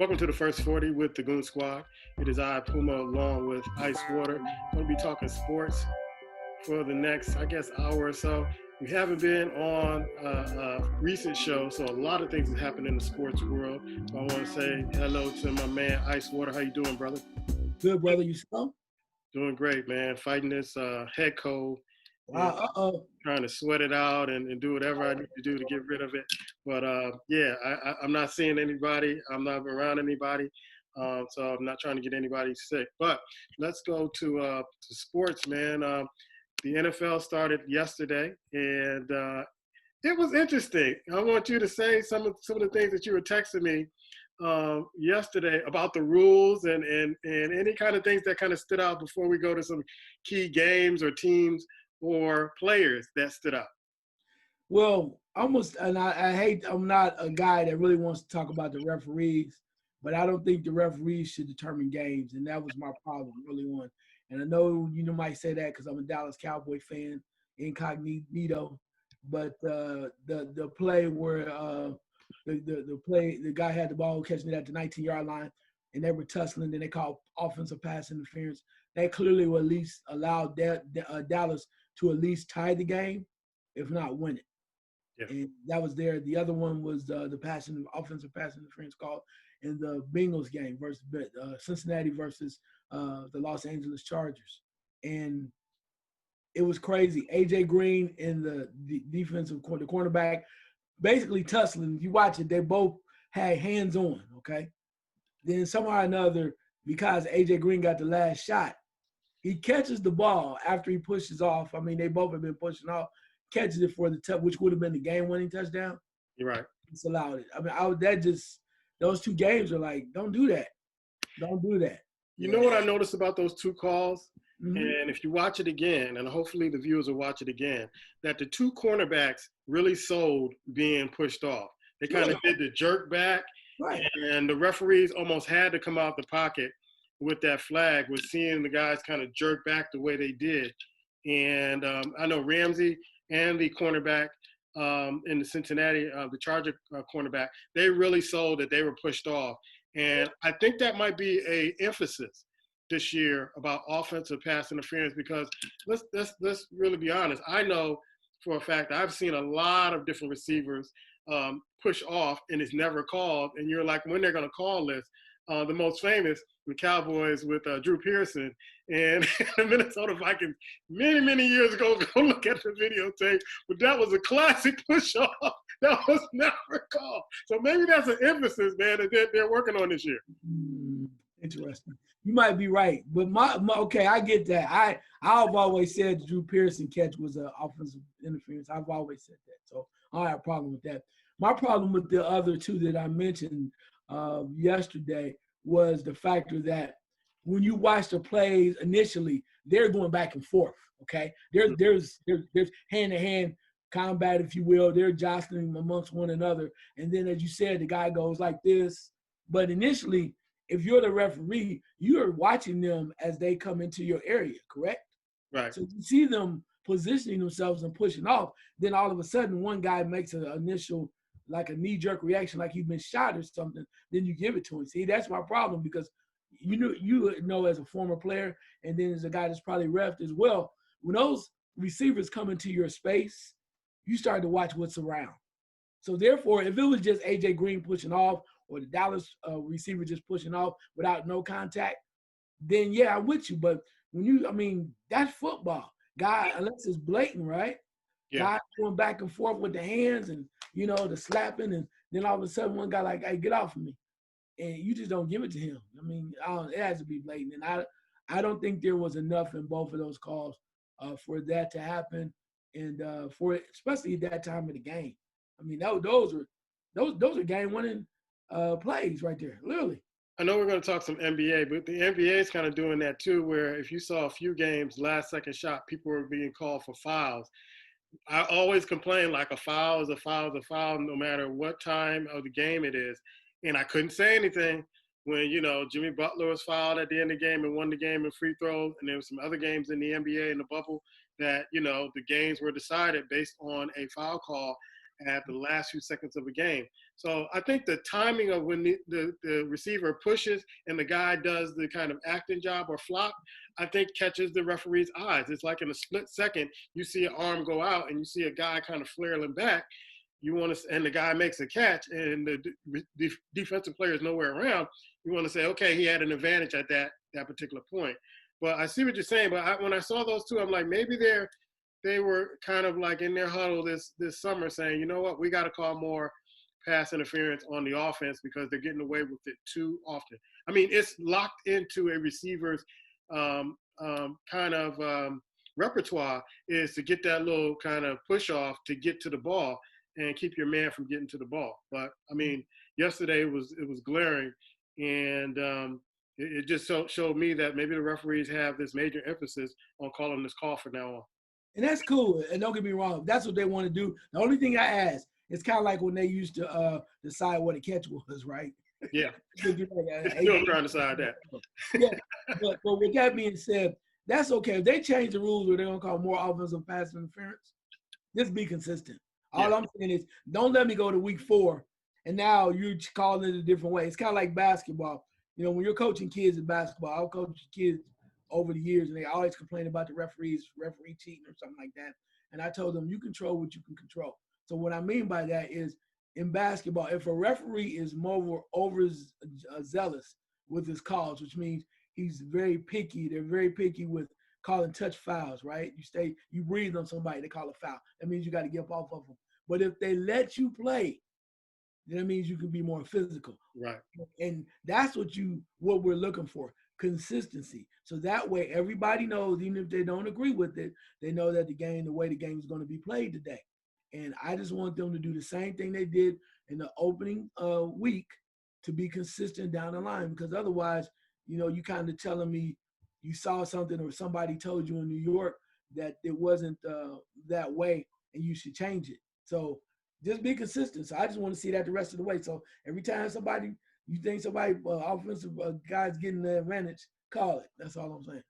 Welcome to the First 40 with the Goon Squad. It is I, Puma, along with Ice Water. I'm going to be talking sports for the next, hour or so. We haven't been on a recent show, so a lot of things have happened in the sports world. So I want to say hello to my man, Ice Water. How you doing, brother? Good, brother. Yourself? Doing great, man. Fighting this head cold. And Uh-oh. trying to sweat it out and do whatever I need to do to get rid of it. But I'm not seeing anybody. I'm not around anybody. So I'm not trying to get anybody sick. But let's go to sports, man. The NFL started yesterday, and it was interesting. I want you to say some of the things that you were texting me yesterday about the rules and any kind of things that kind of stood out before we go to some key games or teams or players that stood out. Well, I hate, I'm not a guy that really wants to talk about the referees, but I don't think the referees should determine games, and that was my problem, really one. And I know you might say that because I'm a Dallas Cowboy fan, incognito, but the play where the guy had the ball catching it at the 19-yard line, and they were tussling, and they called offensive pass interference. That clearly will at least allow Dallas to at least tie the game, if not win it. Yeah. And that was there. The other one was the offensive pass interference call in the Bengals game versus Cincinnati versus the Los Angeles Chargers. And it was crazy. A.J. Green and the cornerback, basically tussling. You watch it, they both had hands on, okay? Then somehow or another, because A.J. Green got the last shot, he catches the ball after he pushes off. I mean, they both have been pushing off, catches it for the which would have been the game-winning touchdown. You're right. It's allowed it. I mean, those two games are like, don't do that. Don't do that. You know what I noticed about those two calls? Mm-hmm. And if you watch it again, and hopefully the viewers will watch it again, that the two cornerbacks really sold being pushed off. They kind of did the jerk back, right. And the referees almost had to come out the pocket with that flag, with seeing the guys kind of jerk back the way they did. And I know Ramsey and the cornerback in the Cincinnati, the Charger cornerback, they really sold that they were pushed off. And I think that might be a emphasis this year about offensive pass interference, because let's really be honest. I know for a fact I've seen a lot of different receivers push off and it's never called. And you're like, when they're going to call this? The most famous, the Cowboys with Drew Pearson and the Minnesota Vikings many years ago. Go look at the videotape, but that was a classic push-off that was never called. So maybe that's an emphasis, man, that they're working on this year. Interesting. You might be right, but okay, I get that. I've always said the Drew Pearson catch was an offensive interference. I've always said that, so I don't have a problem with that. My problem with the other two that I mentioned yesterday was the factor that when you watch the plays initially, they're going back and forth. Okay, there's hand-to-hand combat, if you will. They're jostling amongst one another, and then as you said, the guy goes like this. But initially, if you're the referee, you are watching them as they come into your area, correct? Right. So you see them positioning themselves and pushing off. Then all of a sudden, one guy makes an initial, like a knee-jerk reaction, like he's been shot or something, then you give it to him. See, that's my problem, because you know as a former player, and then as a guy that's probably reffed as well, when those receivers come into your space, you start to watch what's around. So therefore, if it was just A.J. Green pushing off or the Dallas receiver just pushing off without no contact, then yeah, I'm with you. But that's football. Guy, unless it's blatant, right? Yeah. Guy going back and forth with the hands and, the slapping, and then all of a sudden one guy like, hey, get off of me. And you just don't give it to him. It has to be blatant. And I don't think there was enough in both of those calls for that to happen, and for it, especially at that time of the game. Those are game-winning plays right there, literally. I know we're going to talk some NBA, but the NBA is kind of doing that too, where if you saw a few games, last-second shot, people were being called for fouls. I always complain, like, a foul is a foul is a foul, no matter what time of the game it is. And I couldn't say anything when, Jimmy Butler was fouled at the end of the game and won the game in free throws. And there were some other games in the NBA in the bubble that, the games were decided based on a foul call at the last few seconds of a game. So I think the timing of when the receiver pushes and the guy does the kind of acting job or flop, I think catches the referee's eyes. It's like in a split second, you see an arm go out and you see a guy kind of flailing back. You want to, and the guy makes a catch, and the defensive player is nowhere around. You want to say, okay, he had an advantage at that particular point. But I see what you're saying. But when I saw those two, I'm like, maybe they were kind of like in their huddle this summer saying, you know what, we got to call more pass interference on the offense because they're getting away with it too often. I mean, it's locked into a receiver's repertoire is to get that little kind of push off to get to the ball and keep your man from getting to the ball. But I mean, yesterday it was glaring, and it just showed me that maybe the referees have this major emphasis on calling this call from now on. And that's cool. And don't get me wrong, that's what they want to do. The only thing I ask, it's kind of like when they used to decide what a catch was, right? Yeah. Still trying to decide that. Yeah. But with that being said, that's okay. If they change the rules where they're going to call more offensive pass interference, just be consistent. All I'm saying is don't let me go to week 4 and now you're calling it a different way. It's kind of like basketball. You know, when you're coaching kids in basketball, I'll coach kids over the years, and they always complain about the referee cheating or something like that. And I told them, you control what you can control. So what I mean by that is, in basketball, if a referee is more zealous with his calls, which means he's very picky, they're very picky with calling touch fouls, right? You breathe on somebody, they call a foul. That means you got to get off of them. But if they let you play, then that means you can be more physical. Right. And that's what we're looking for. Consistency. So that way everybody knows, even if they don't agree with it, they know that the way the game is going to be played today. And I just want them to do the same thing they did in the opening week to be consistent down the line, because otherwise, you know, you kind of telling me you saw something or somebody told you in New York that it wasn't that way and you should change it. So just be consistent. So I just want to see that the rest of the way. So every time you think somebody offensive guy's getting the advantage, call it. That's all I'm saying.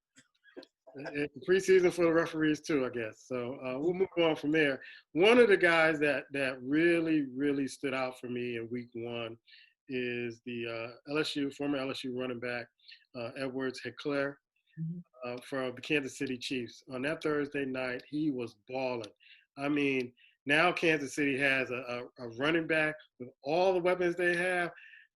It's preseason for the referees too, I guess. So we'll move on from there. One of the guys that really, really stood out for me in week 1 is the former LSU running back, Edwards Heclair, from the Kansas City Chiefs. On that Thursday night, he was balling. I mean, now Kansas City has a running back with all the weapons they have.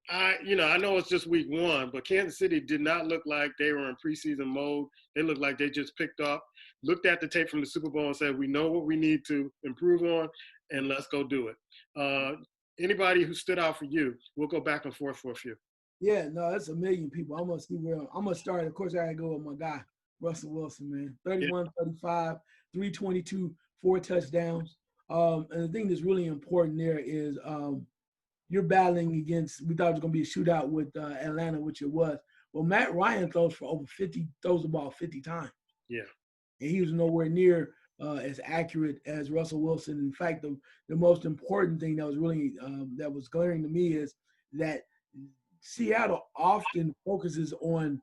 I know it's just week 1, but Kansas City did not look like they were in preseason mode. They looked like they just looked at the tape from the Super Bowl and said, we know what we need to improve on, and let's go do it. Anybody who stood out for you, we'll go back and forth for a few. Yeah, no, that's a million people. I'm going to see where I'm going to start. Of course, I got to go with my guy, Russell Wilson, man. 31, 35, 322, 4 touchdowns. And the thing that's really important there is you're battling against, we thought it was going to be a shootout with Atlanta, which it was. Well, Matt Ryan throws the ball 50 times. Yeah. And he was nowhere near as accurate as Russell Wilson. In fact, the most important thing that was really, that was glaring to me is that Seattle often focuses on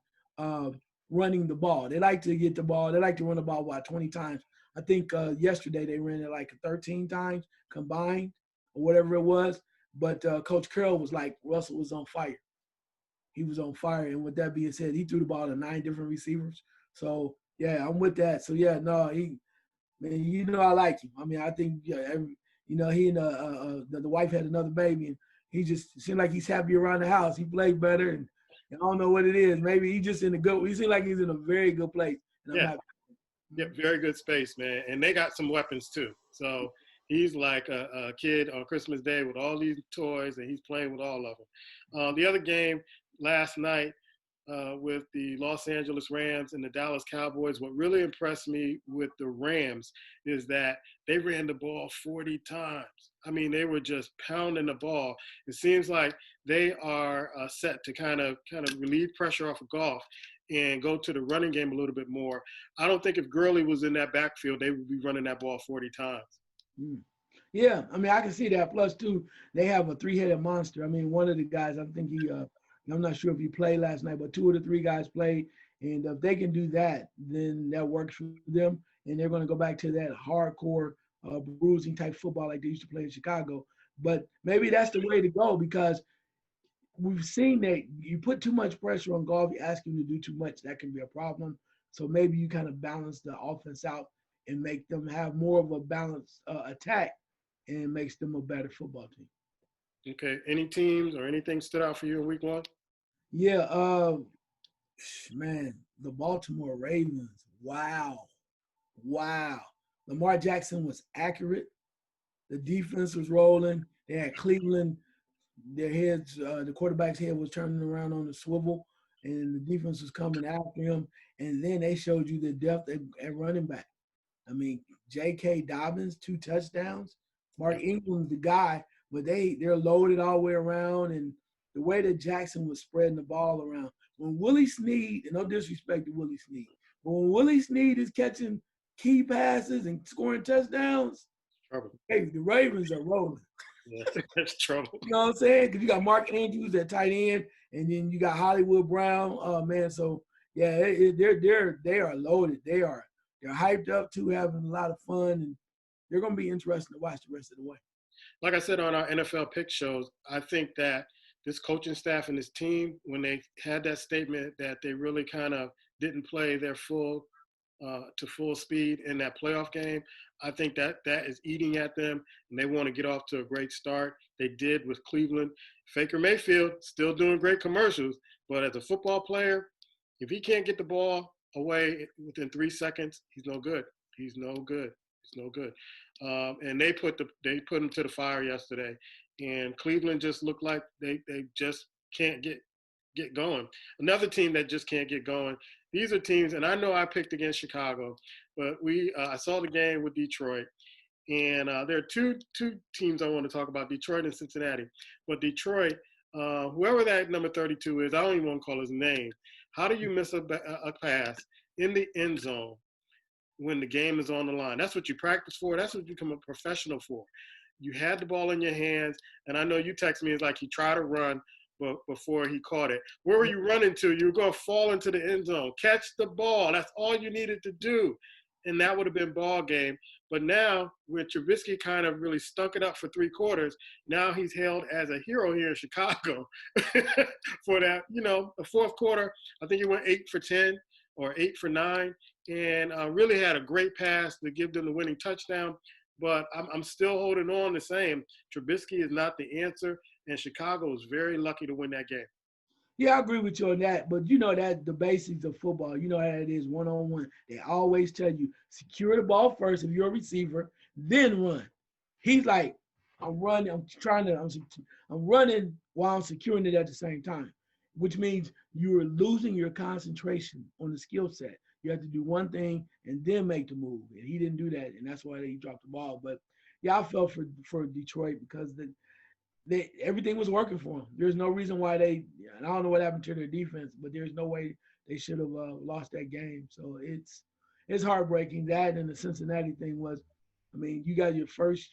running the ball. They like to get the ball. They like to run the ball about 20 times. I think yesterday they ran it like 13 times combined or whatever it was. But Coach Carroll was like, Russell was on fire. He was on fire. And with that being said, he threw the ball to 9 different receivers. So, yeah, I'm with that. So, yeah, no, I like him. I mean, I think, he and the wife had another baby, and he just seemed like he's happy around the house. He played better, and I don't know what it is. Maybe he seems like he's in a very good place. Yeah, very good space, man. And they got some weapons, too. So he's like a kid on Christmas Day with all these toys, and he's playing with all of them. The other game last night with the Los Angeles Rams and the Dallas Cowboys, what really impressed me with the Rams is that they ran the ball 40 times. I mean, they were just pounding the ball. It seems like they are set to kind of relieve pressure off of Goff and go to the running game a little bit more. I don't think if Gurley was in that backfield, they would be running that ball 40 times. Yeah, I mean, I can see that. Plus, too, they have a 3-headed monster. I mean, one of the guys, I think I'm not sure if he played last night, but 2 of the 3 guys played. And if they can do that, then that works for them. And they're going to go back to that hardcore bruising type football like they used to play in Chicago. But maybe that's the way to go because we've seen that you put too much pressure on golf, you ask him to do too much, that can be a problem. So maybe you kind of balance the offense out and make them have more of a balanced attack and makes them a better football team. Okay. Any teams or anything stood out for you in week 1? Yeah, man, the Baltimore Ravens. Wow. Lamar Jackson was accurate. The defense was rolling. They had Cleveland. Their heads, the quarterback's head was turning around on the swivel, and the defense was coming after him. And then they showed you the depth at running back. I mean, J.K. Dobbins, 2 touchdowns. Mark Ingram's the guy, but they're loaded all the way around. And the way that Jackson was spreading the ball around. When Willie Snead, and no disrespect to Willie Snead, but when Willie Snead is catching key passes and scoring touchdowns, hey, the Ravens are rolling. Yeah, that's trouble. You know what I'm saying? Because you got Mark Andrews at tight end, and then you got Hollywood Brown. Man, so yeah, they are loaded. They're hyped up too, having a lot of fun, and they're going to be interesting to watch the rest of the way. Like I said on our NFL pick shows, I think that this coaching staff and this team, when they had that statement that they really kind of didn't play their full speed in that playoff game, I think that is eating at them, and they want to get off to a great start. They did with Cleveland. Faker Mayfield still doing great commercials, but as a football player, if he can't get the ball away within 3 seconds, he's no good. He's no good. And they put him to the fire yesterday, and Cleveland just looked like they just can't get going. Another team that just can't get going. These are teams, and I know I picked against Chicago, but I saw the game with Detroit, and there are two teams I want to talk about, Detroit and Cincinnati. But Detroit, whoever that number 32 is, I don't even want to call his name. How do you miss a pass in the end zone when the game is on the line? That's what you practice for. That's what you become a professional for. You had the ball in your hands, and I know you text me, it's like he tried to run, but before he caught it. Where were you running to? You were going to fall into the end zone. Catch the ball. That's all you needed to do. And that would have been ball game. But now, when Trubisky kind of really stunk it up for 3 quarters, now he's hailed as a hero here in Chicago for that. You know, the fourth quarter, I think he went 8 for 10 or 8 for 9, and really had a great pass to give them the winning touchdown. But I'm still holding on the same. Trubisky is not the answer, and Chicago was very lucky to win that game. Yeah, I agree with you on that. But you know that the basics of football, you know how it is one-on-one. They always tell you, secure the ball first if you're a receiver, then run. He's like, I'm running while I'm securing it at the same time, which means you're losing your concentration on the skill set. You have to do one thing and then make the move. And he didn't do that, and that's why he dropped the ball. But, yeah, I felt for Detroit because everything was working for them. There's no reason why and I don't know what happened to their defense, but there's no way they should have lost that game. So it's heartbreaking. That and the Cincinnati thing was, I mean, you got your first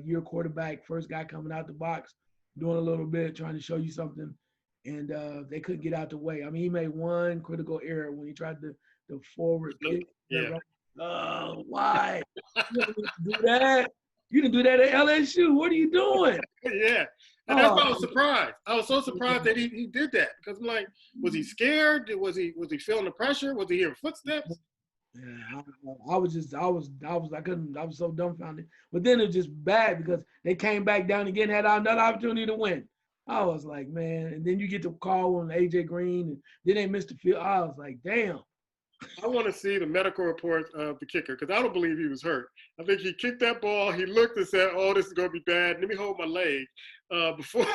year quarterback, first guy coming out the box, doing a little bit, trying to show you something, and they couldn't get out the way. I mean, he made one critical error when he tried the forward kick. Yeah. Oh, why? You didn't do that. You didn't do that at LSU. What are you doing? Yeah. And that's why I was surprised. I was so surprised that he did that, because I'm like, was he scared? Was he feeling the pressure? Was he hearing footsteps? Yeah, I was so dumbfounded. But then it was just bad because they came back down again, had another opportunity to win. I was like, man. And then you get the call on AJ Green, and then they missed the field. I was like, damn. I want to see the medical report of the kicker, because I don't believe he was hurt. I think he kicked that ball. He looked and said, "Oh, this is going to be bad. Let me hold my leg before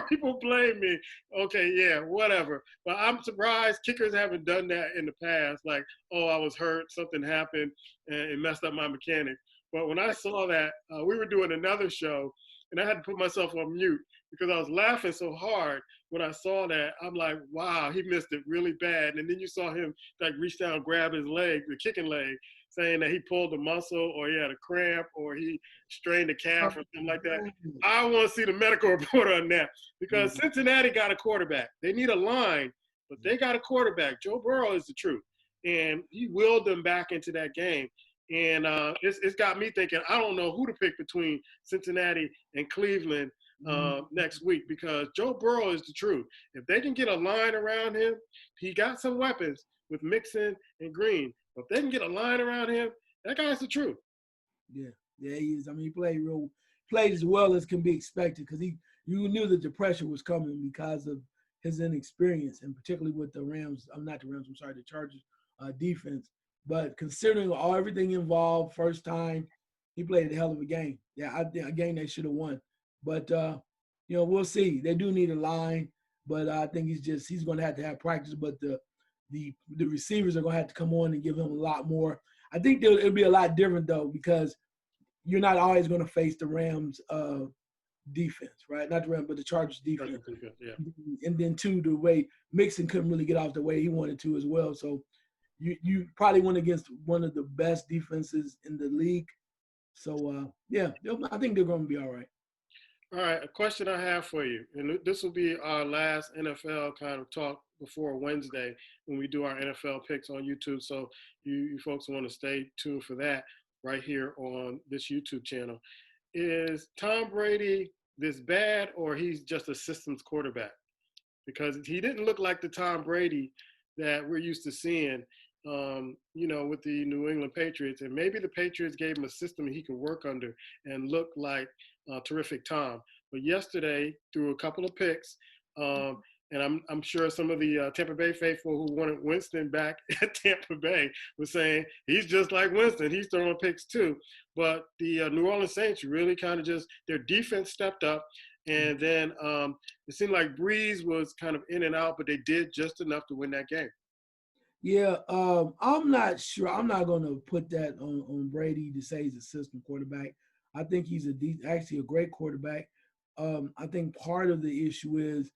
people blame me." Okay, yeah, whatever. But I'm surprised kickers haven't done that in the past. Like, "Oh, I was hurt. Something happened, and it messed up my mechanics." But when I saw that, we were doing another show, and I had to put myself on mute because I was laughing so hard when I saw that. I'm like, wow, he missed it really bad. And then you saw him like reach down, grab his leg, the kicking leg, saying that he pulled the muscle or he had a cramp or he strained a calf or something like that. I want to see the medical report on that, because Cincinnati got a quarterback. They need a line, but they got a quarterback. Joe Burrow is the truth. And he willed them back into that game. And it's got me thinking, I don't know who to pick between Cincinnati and Cleveland next week, because Joe Burrow is the truth. If they can get a line around him, he got some weapons with Mixon and Green. But if they can get a line around him, that guy's the truth. Yeah, yeah, he is. I mean, he played as well as can be expected, because you knew that the pressure was coming because of his inexperience, and particularly with the Rams. The Chargers defense. But considering everything involved, first time, he played a hell of a game. Yeah, I think a game they should have won. But we'll see. They do need a line, but I think he's going to have practice. But the receivers are going to have to come on and give him a lot more. I think it'll be a lot different though, because you're not always going to face the Rams defense, right? Not the Rams, but the Chargers defense. Yeah. And then too, the way Mixon couldn't really get off the way he wanted to as well. So you probably went against one of the best defenses in the league. So I think they're going to be all right. All right, a question I have for you, and this will be our last NFL kind of talk before Wednesday when we do our NFL picks on YouTube. So you folks want to stay tuned for that right here on this YouTube channel. Is Tom Brady this bad, or he's just a systems quarterback? Because he didn't look like the Tom Brady that we're used to seeing, with the New England Patriots. And maybe the Patriots gave him a system he could work under and look like terrific Tom. But yesterday, through a couple of picks, and I'm sure some of the Tampa Bay faithful who wanted Winston back at Tampa Bay was saying, he's just like Winston. He's throwing picks too. But the New Orleans Saints really kind of their defense stepped up. And then it seemed like Breeze was kind of in and out, but they did just enough to win that game. Yeah, I'm not sure. I'm not going to put that on Brady to say he's a system quarterback. I think he's actually a great quarterback. I think part of the issue is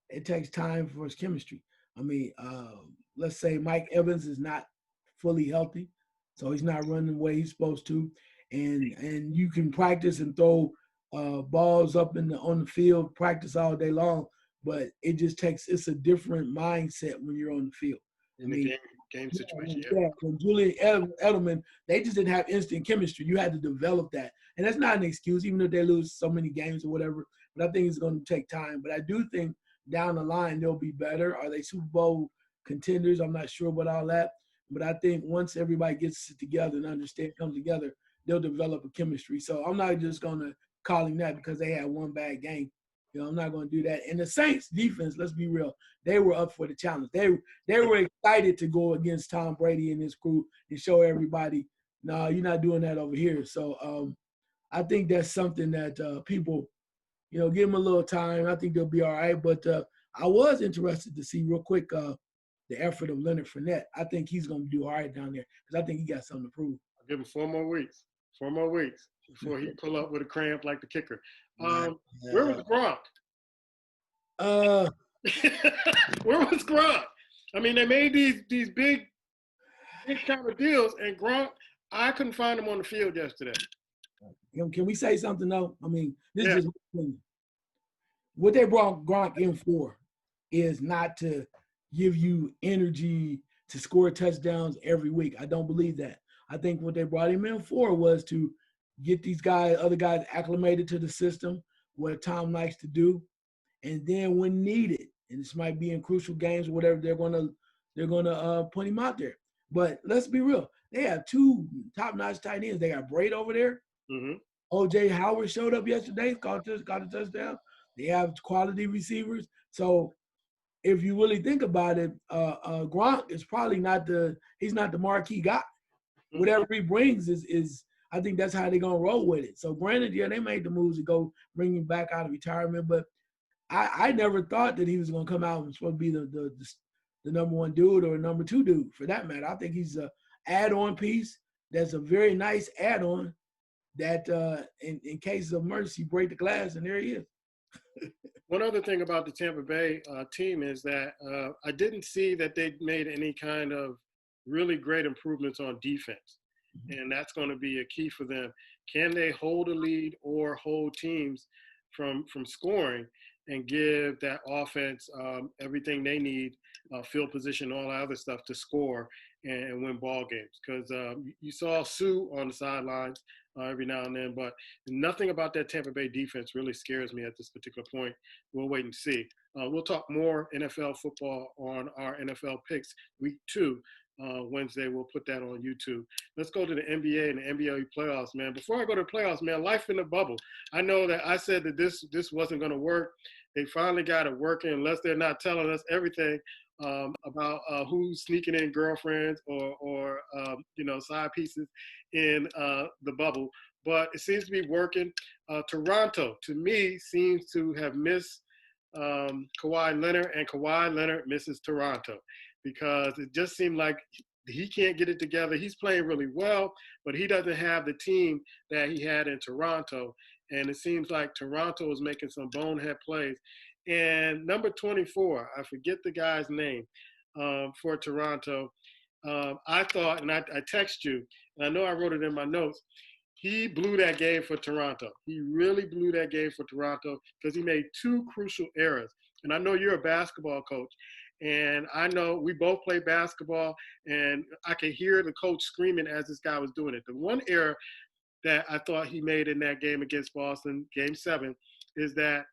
it takes time for his chemistry. I mean, let's say Mike Evans is not fully healthy, so he's not running the way he's supposed to, and you can practice and throw balls up on the field, practice all day long, but it's a different mindset when you're on the field. In the game situation. Yeah, when Julian Edelman, they just didn't have instant chemistry. You had to develop that. And that's not an excuse, even if they lose so many games or whatever. But I think it's going to take time. But I do think down the line they'll be better. Are they Super Bowl contenders? I'm not sure about all that. But I think once everybody gets it together and comes together, they'll develop a chemistry. So I'm not just going to call him that because they had one bad game. I'm not going to do that. And the Saints defense, let's be real, they were up for the challenge. They were excited to go against Tom Brady and his crew and show everybody, no, you're not doing that over here. So I think that's something that people, give them a little time. I think they'll be all right. But I was interested to see real quick the effort of Leonard Fournette. I think he's going to do all right down there because I think he got something to prove. I'll give him 4 more weeks. 4 more weeks before he pull up with a cramp like the kicker. Where was Gronk? Where was Gronk? I mean, they made these big kind of deals, and Gronk, I couldn't find him on the field yesterday. Can we say something though? I mean, this is just my opinion. What they brought Gronk in for is not to give you energy to score touchdowns every week. I don't believe that. I think what they brought him in for was to get these other guys acclimated to the system, what Tom likes to do, and then when needed, and this might be in crucial games or whatever, they're gonna put him out there. But let's be real, they have 2 top-notch tight ends. They got Braid over there. Mm-hmm. O.J. Howard showed up yesterday, got a touchdown. They have quality receivers. So if you really think about it, Gronk is probably he's not the marquee guy. Whatever he brings is I think that's how they're gonna roll with it. So granted, they made the moves to go bring him back out of retirement, but I never thought that he was gonna come out and supposed to be the number 1 dude or number 2 dude for that matter. I think he's a add-on piece. That's a very nice add-on that in cases of emergency break the glass, and there he is. One other thing about the Tampa Bay team is that I didn't see that they made any kind of really great improvements on defense. And that's going to be a key for them. Can they hold a lead or hold teams from scoring and give that offense everything they need, field position, all that other stuff to score? and win ball games. Because you saw Sue on the sidelines every now and then, but nothing about that Tampa Bay defense really scares me at this particular point. We'll wait and see. We'll talk more NFL football on our NFL picks week 2. Wednesday, we'll put that on YouTube. Let's go to the NBA and the NBA playoffs, man. Before I go to the playoffs, man, life in the bubble. I know that I said that this wasn't going to work. They finally got it working, unless they're not telling us everything about who's sneaking in girlfriends or side pieces in the bubble. But it seems to be working. Toronto, to me, seems to have missed Kawhi Leonard, and Kawhi Leonard misses Toronto, because it just seemed like he can't get it together. He's playing really well, but he doesn't have the team that he had in Toronto. And it seems like Toronto is making some bonehead plays. And number 24, I forget the guy's name for Toronto. I thought, and I text you, and I know I wrote it in my notes, he blew that game for Toronto. He really blew that game for Toronto because he made 2 crucial errors. And I know you're a basketball coach, and I know we both play basketball, and I could hear the coach screaming as this guy was doing it. The one error that I thought he made in that game against Boston, game 7, is that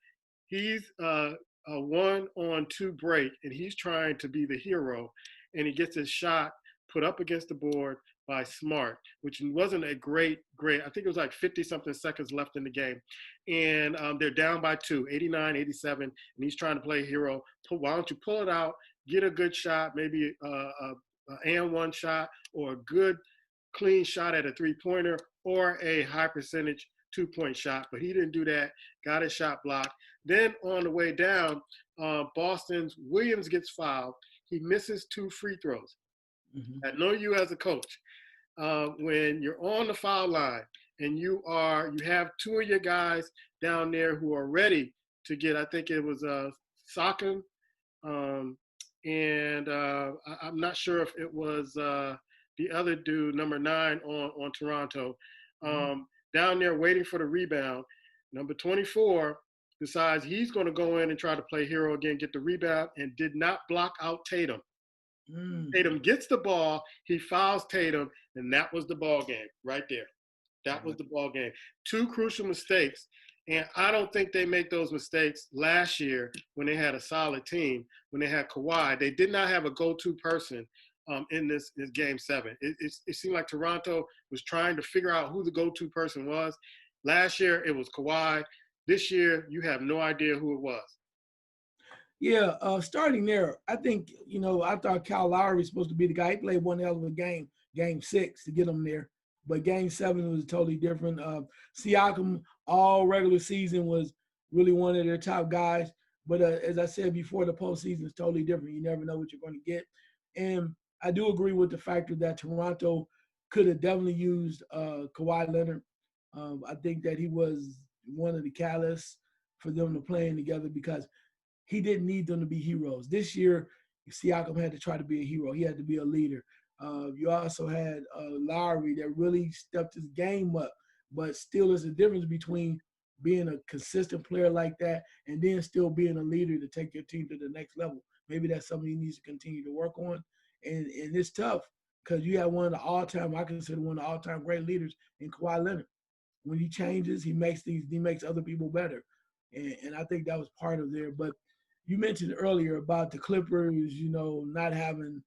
he's a 1-on-2 break, and he's trying to be the hero, and he gets his shot put up against the board by Smart, which wasn't a great. I think it was like 50-something seconds left in the game. And they're down by 2, 89-87, and he's trying to play hero. Why don't you pull it out, get a good shot, maybe an and one shot, or a good clean shot at a three-pointer, or a high percentage 2-point shot. But he didn't do that, got his shot blocked. Then on the way down, Boston's Williams gets fouled. He misses 2 free throws. Mm-hmm. I know you as a coach, when you're on the foul line and you have 2 of your guys down there who are ready to get, I think it was Sakan, and I'm not sure if it was the other dude, number 9 on Toronto, down there waiting for the rebound. Number 24 decides he's going to go in and try to play hero again, get the rebound, and did not block out Tatum. Tatum gets the ball, he fouls Tatum, and that was the ball game right there. That was the ball game. 2 crucial mistakes, and I don't think they make those mistakes last year when they had a solid team, when they had Kawhi. They did not have a go-to person in this game 7. It seemed like Toronto was trying to figure out who the go-to person was. Last year, it was Kawhi. This year, you have no idea who it was. Yeah, starting there, I think, I thought Kyle Lowry was supposed to be the guy. He played one hell of a game 6 to get him there. But game 7 was totally different. Siakam, all regular season, was really one of their top guys. But as I said before, the postseason is totally different. You never know what you're going to get. And I do agree with the factor that Toronto could have definitely used Kawhi Leonard. I think that he was one of the catalysts for them to playing together, because he didn't need them to be heroes. This year, Siakam had to try to be a hero. He had to be a leader. You also had Lowry that really stepped his game up, but still there's a difference between being a consistent player like that and then still being a leader to take your team to the next level. Maybe that's something he needs to continue to work on. And it's tough because you have one of the all-time, I consider one of the all-time great leaders in Kawhi Leonard. When he changes, he makes other people better. And I think that was part of there. But you mentioned earlier about the Clippers, not having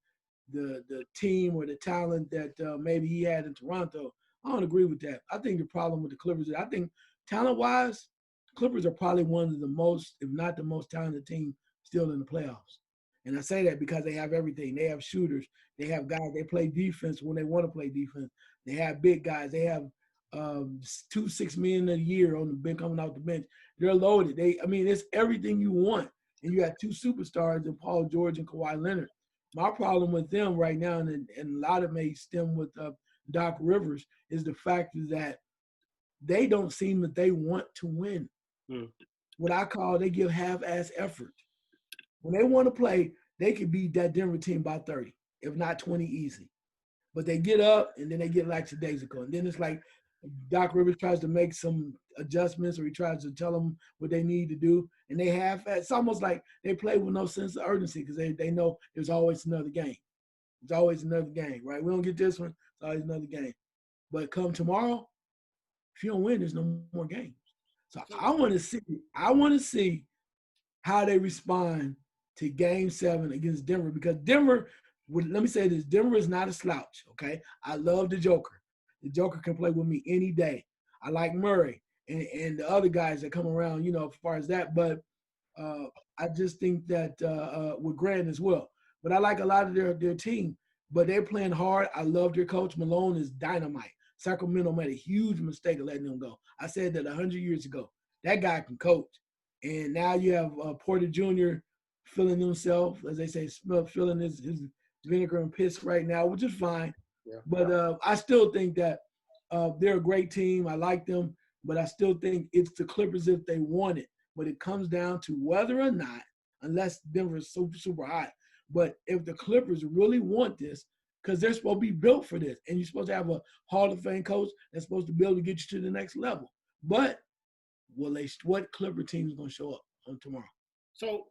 the team or the talent that maybe he had in Toronto. I don't agree with that. I think the problem with the Clippers is, I think talent-wise, Clippers are probably one of the most, if not the most talented team still in the playoffs. And I say that because they have everything. They have shooters. They have guys. They play defense when they want to play defense. They have big guys. They have 2 $6 million a year on the bench coming out the bench. They're loaded. It's everything you want. And you have 2 superstars in Paul George and Kawhi Leonard. My problem with them right now, and a lot of it may stem with Doc Rivers, is the fact that they don't seem that they want to win. What I call, they give half-ass effort. When they want to play, they could beat that Denver team by 30, if not 20 easy. But they get up, and then they get lackadaisical. And then it's like Doc Rivers tries to make some adjustments, or he tries to tell them what they need to do. And it's almost like they play with no sense of urgency because they know there's always another game. It's always another game, right? We don't get this one, it's always another game. But come tomorrow, if you don't win, there's no more games. So I want to see how they respond to Game 7 against Denver, because Denver, let me say this, Denver is not a slouch, okay? I love the Joker. The Joker can play with me any day. I like Murray and the other guys that come around, you know, as far as that. But I just think that with Grant as well. But I like a lot of their team. But they're playing hard. I love their coach. Malone is dynamite. Sacramento made a huge mistake of letting him go. I said that 100 years ago. That guy can coach. And now you have Porter Jr. feeling himself, as they say, feeling his vinegar and piss right now, which is fine. Yeah. But I still think that they're a great team. I like them. But I still think it's the Clippers if they want it. But it comes down to whether or not, unless Denver is super, super hot, but if the Clippers really want this, because they're supposed to be built for this, and you're supposed to have a Hall of Fame coach that's supposed to be able to get you to the next level. But what Clipper team is going to show up on tomorrow? So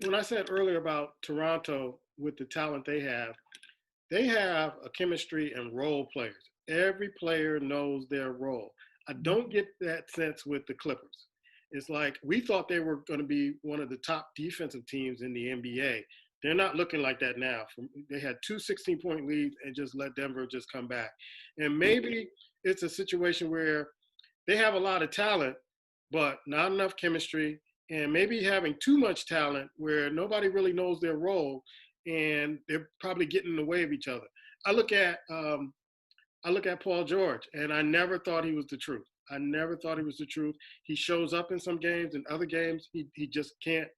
when I said earlier about Toronto with the talent they have a chemistry and role players. Every player knows their role. I don't get that sense with the Clippers. It's like we thought they were going to be one of the top defensive teams in the NBA. They're not looking like that now. They had 2 16-point leads and just let Denver just come back. And maybe it's a situation where they have a lot of talent, but not enough chemistry, and maybe having too much talent where nobody really knows their role, and they're probably getting in the way of each other. I look at Paul George, and I never thought he was the truth. I never thought he was the truth. He shows up in some games, and other games he just can't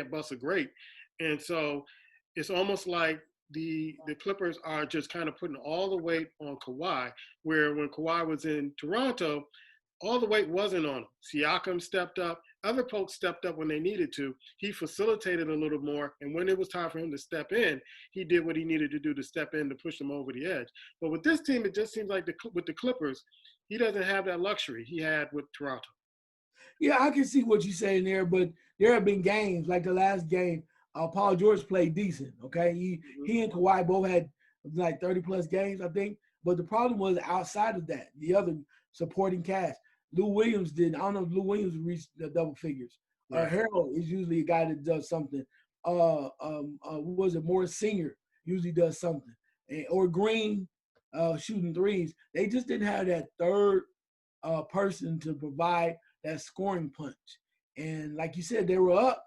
bust a grape. And so it's almost like the Clippers are just kind of putting all the weight on Kawhi, where when Kawhi was in Toronto, all the weight wasn't on him. Siakam stepped up. Other folks stepped up when they needed to. He facilitated a little more, and when it was time for him to step in, he did what he needed to do to step in to push them over the edge. But with this team, it just seems like with the Clippers, he doesn't have that luxury he had with Toronto. Yeah, I can see what you're saying there, but there have been games, like the last game, Paul George played decent, okay? He and Kawhi both had like 30-plus games, I think. But the problem was outside of that, the other supporting cast. Lou Williams did. I don't know if Lou Williams reached the double figures. Right. Harold is usually a guy that does something. Was it Morris Senior usually does something, or Green shooting threes. They just didn't have that third person to provide that scoring punch. And like you said, they were up,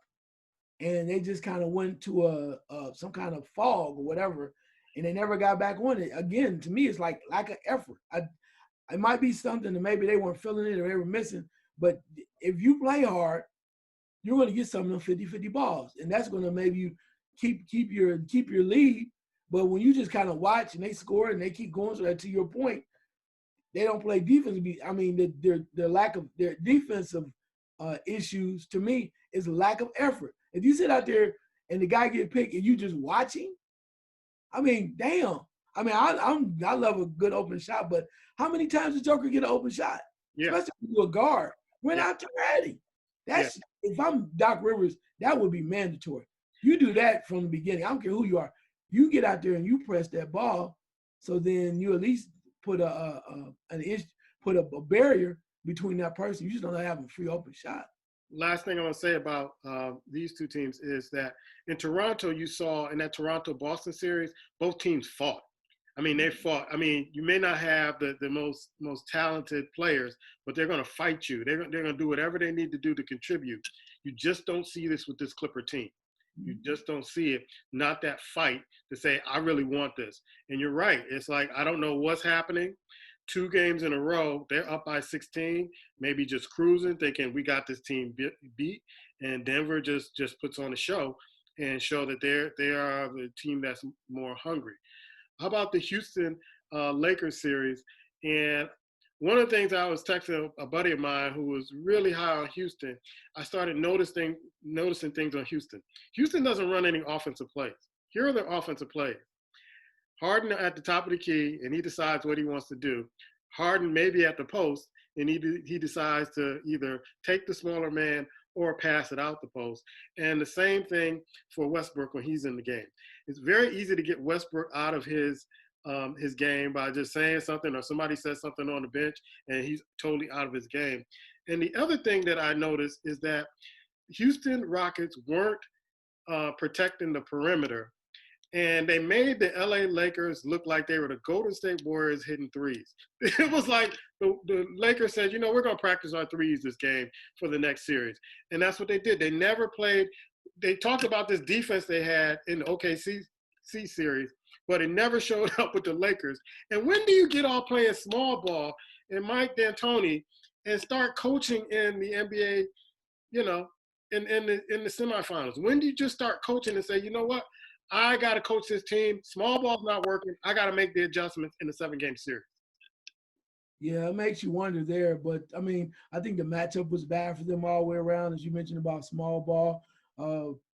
and they just kind of went to some kind of fog or whatever, and they never got back on it. Again, to me, it's like lack of effort. It might be something that maybe they weren't feeling it or they were missing, but if you play hard, you're going to get some of them 50-50 balls, and that's going to maybe you keep your lead. But when you just kind of watch and they score and they keep going, so that to your point, they don't play defense. I mean, their lack of their defensive issues to me is lack of effort. If you sit out there and the guy get picked and you just watching, I mean, damn. I mean, I love a good open shot, but how many times does Joker get an open shot? Yeah. Especially if you're a guard. Went out to ready. That's if I'm Doc Rivers, that would be mandatory. You do that from the beginning. I don't care who you are. You get out there and you press that ball, so then you at least put a barrier between that person. You just don't have a free open shot. Last thing I want to say about these two teams is that in Toronto, you saw in that Toronto-Boston series, both teams fought. I mean, they fought. I mean, you may not have the most talented players, but they're going to fight you. They're going to do whatever they need to do to contribute. You just don't see this with this Clipper team. You just don't see it. Not that fight to say, I really want this. And you're right. It's like, I don't know what's happening. 2 games in a row, they're up by 16, maybe just cruising, thinking we got this team beat. And Denver just puts on a show and show that they are the team that's more hungry. How about the Houston Lakers series? And one of the things I was texting a buddy of mine who was really high on Houston, I started noticing things on Houston. Houston doesn't run any offensive plays. Here are the offensive plays. Harden at the top of the key, and he decides what he wants to do. Harden maybe at the post, and he decides to either take the smaller man or pass it out the post. And the same thing for Westbrook when he's in the game. It's very easy to get Westbrook out of his game by just saying something, or somebody says something on the bench and he's totally out of his game. And the other thing that I noticed is that Houston Rockets weren't protecting the perimeter, and they made the LA Lakers look like they were the Golden State Warriors hitting threes. It was like the Lakers said, we're going to practice our threes this game for the next series. And that's what they did. They never played. They talked about this defense they had in the OKC series, but it never showed up with the Lakers. And when do you get all playing small ball and Mike D'Antoni and start coaching in the NBA, in the semifinals? When do you just start coaching and say, you know what? I got to coach this team. Small ball's not working. I got to make the adjustments in the 7-game series. Yeah, it makes you wonder there. But, I think the matchup was bad for them all the way around, as you mentioned about small ball.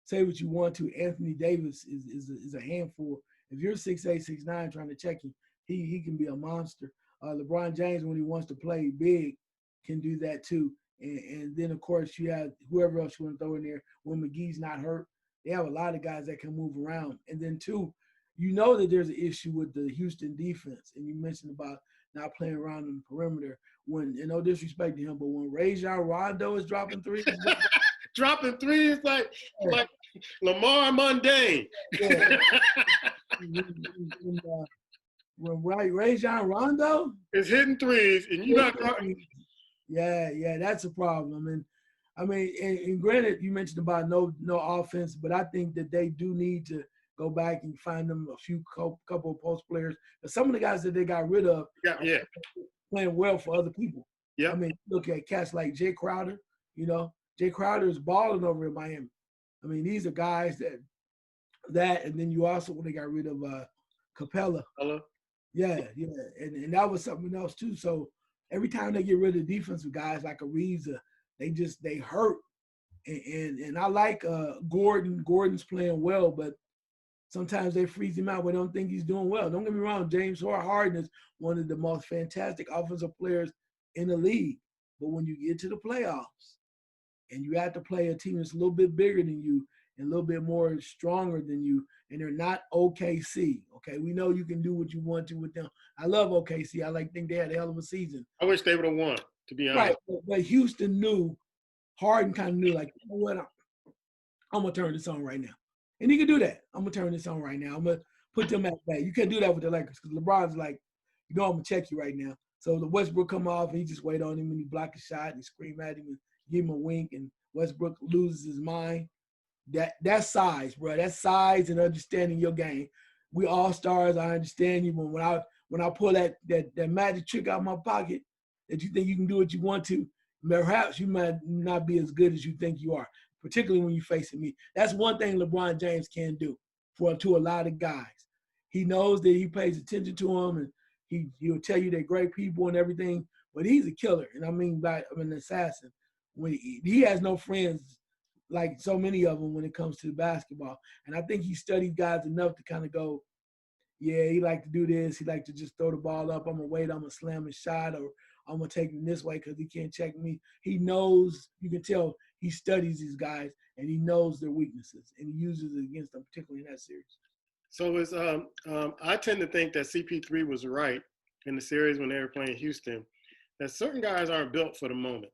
Say what you want to, Anthony Davis is a handful. If you're 6'8", 6'9", trying to check him, he can be a monster. LeBron James, when he wants to play big, can do that too. And then, of course, you have whoever else you want to throw in there when McGee's not hurt. They have a lot of guys that can move around. And then, two, that there's an issue with the Houston defense. And you mentioned about not playing around in the perimeter. When, and no disrespect to him, but when Rajon Rondo is dropping threes. Dropping threes like Lamar Mundane. Yeah. when Rajon Rondo is hitting threes, and you're not talking. Yeah, that's a problem. And granted, you mentioned about no offense, but I think that they do need to go back and find them a few couple of post players. But some of the guys that they got rid of are playing well for other people. Yeah. Look at cats like Jay Crowder. Jay Crowder is balling over in Miami. These are guys that, and then you also, when they got rid of Capella. Yeah. And that was something else too. So every time they get rid of defensive guys like Ariza, they hurt. And I like Gordon. Gordon's playing well, but sometimes they freeze him out. We don't think he's doing well. Don't get me wrong. James Harden is one of the most fantastic offensive players in the league. But when you get to the playoffs and you have to play a team that's a little bit bigger than you and a little bit more stronger than you, and they're not OKC, okay? We know you can do what you want to with them. I love OKC. I think they had a hell of a season. I wish they would have won, to be honest. Right, but Houston knew, Harden kind of knew, like, you know what, I'm going to turn this on right now. And he can do that. I'm going to turn this on right now. I'm going to put them at bay. You can't do that with the Lakers because LeBron's like, I'm going to check you right now. So the Westbrook come off, and he just wait on him, and he block a shot, and he scream at him and give him a wink, and Westbrook loses his mind. That's size, bro. That's size and understanding your game. We all stars. I understand you. When I pull that magic trick out of my pocket, that you think you can do what you want to, perhaps you might not be as good as you think you are, particularly when you're facing me. That's one thing LeBron James can do to a lot of guys. He knows that he pays attention to them, and he'll tell you they're great people and everything, but he's a killer. And I mean by an assassin. When he has no friends like so many of them when it comes to basketball. And I think he studied guys enough to kind of go, yeah, he like to do this. He like to just throw the ball up. I'm going to wait. I'm going to slam his shot, or I'm going to take him this way because he can't check me. He knows, you can tell he studies these guys, and he knows their weaknesses, and he uses it against them, particularly in that series. So I tend to think that CP3 was right in the series when they were playing Houston, that certain guys aren't built for the moment.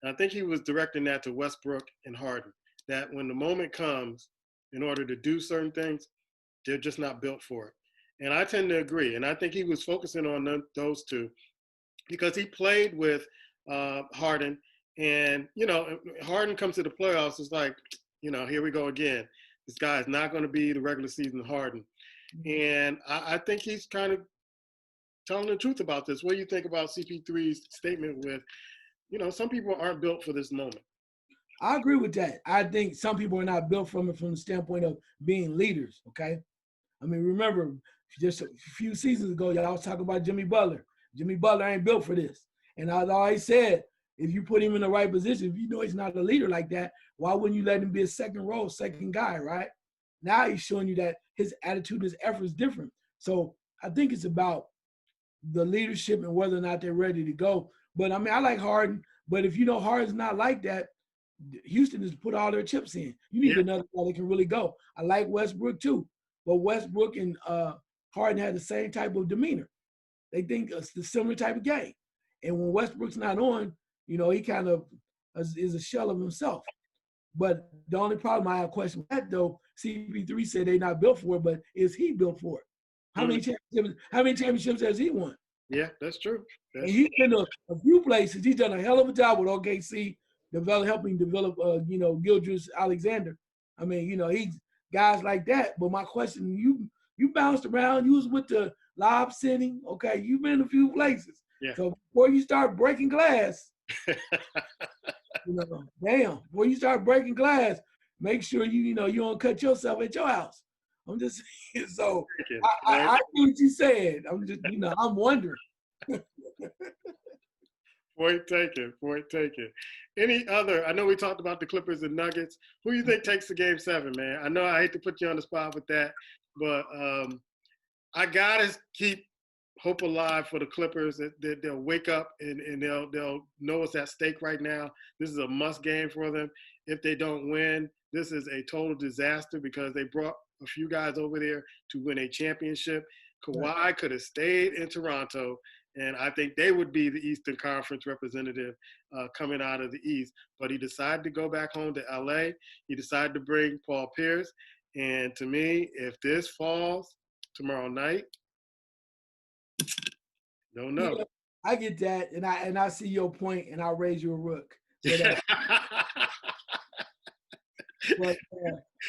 And I think he was directing that to Westbrook and Harden, that when the moment comes, in order to do certain things, they're just not built for it. And I tend to agree. And I think he was focusing on those two because he played with Harden. And, Harden comes to the playoffs, it's like, here we go again. This guy is not going to be the regular season Harden. And I think he's kind of telling the truth about this. What do you think about CP3's statement with, some people aren't built for this moment? I agree with that. I think some people are not built from the standpoint of being leaders, okay? Remember, just a few seasons ago, y'all was talking about Jimmy Butler. Jimmy Butler ain't built for this. And I always said, if you put him in the right position, if you know he's not a leader like that, why wouldn't you let him be a second guy, right? Now he's showing you that his attitude, his effort is different. So I think it's about the leadership and whether or not they're ready to go. But I like Harden. But if Harden's not like that, Houston has put all their chips in. You need another guy that can really go. I like Westbrook too, but Westbrook and Harden had the same type of demeanor. They think it's the similar type of game. And when Westbrook's not on, he kind of is a shell of himself. But the only problem I have a question with that, though, CP3 said they're not built for it, but is he built for it? How many championships has he won? Yeah, that's true. And he's been a few places. He's done a hell of a job with OKC, helping develop, Gildress Alexander. I mean, he's guys like that. But my question, you bounced around. You was with the Lob City. Okay, you've been in a few places. Yeah. So before you start breaking glass, before you start breaking glass, make sure you don't cut yourself at your house. I'm just so I see what you said. I'm just I'm wondering. Point taken. Any other? I know we talked about the Clippers and Nuggets. Who do you think takes the Game 7, man? I know I hate to put you on the spot with that, but I gotta keep hope alive for the Clippers that they'll wake up and they'll know what's at stake right now. This is a must game for them. If they don't win, this is a total disaster because they brought a few guys over there to win a championship. Kawhi could have stayed in Toronto, and I think they would be the Eastern Conference representative coming out of the East. But he decided to go back home to LA. He decided to bring Paul Pierce. And to me, if this falls tomorrow night, don't know. Yeah, I get that, and I see your point, and I'll raise you a rook. So but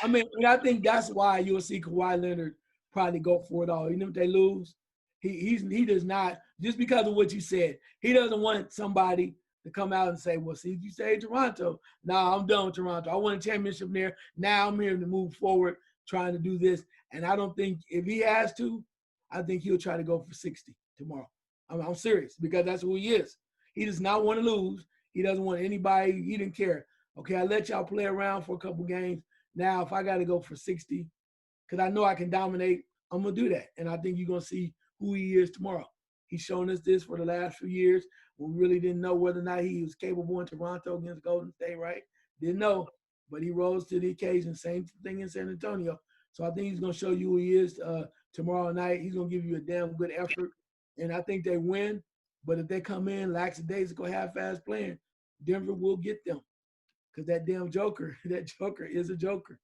I mean, and I think that's why you'll see Kawhi Leonard probably go for it all. Even if they lose, he does not, just because of what you said, he doesn't want somebody to come out and say, well, see, you say Toronto. Nah, I'm done with Toronto. I won a championship there. Now I'm here to move forward, trying to do this. And I don't think if he has to, I think he'll try to go for 60 tomorrow. I'm serious because that's who he is. He does not want to lose. He doesn't want anybody. He didn't care. Okay, I let y'all play around for a couple games. Now, if I got to go for 60, because I know I can dominate, I'm going to do that. And I think you're going to see who he is tomorrow. He's shown us this for the last few years. We really didn't know whether or not he was capable in Toronto against Golden State, right? Didn't know, but he rose to the occasion. Same thing in San Antonio. So I think he's going to show you who he is tomorrow night. He's going to give you a damn good effort. And I think they win. But if they come in lackadaisical, half-ass playing, Denver will get them. Because that damn Joker, is a joker.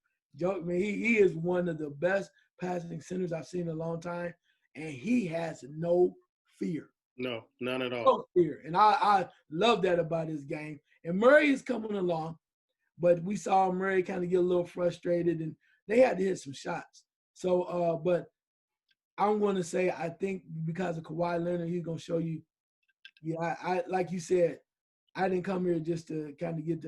I mean, he is one of the best passing centers I've seen in a long time. And he has no fear. No, none at all. No fear. And I love that about his game. And Murray is coming along. But we saw Murray kind of get a little frustrated. And they had to hit some shots. So, but I'm going to say I think because of Kawhi Leonard, he's going to show you. Yeah, I like you said, I didn't come here just to kind of get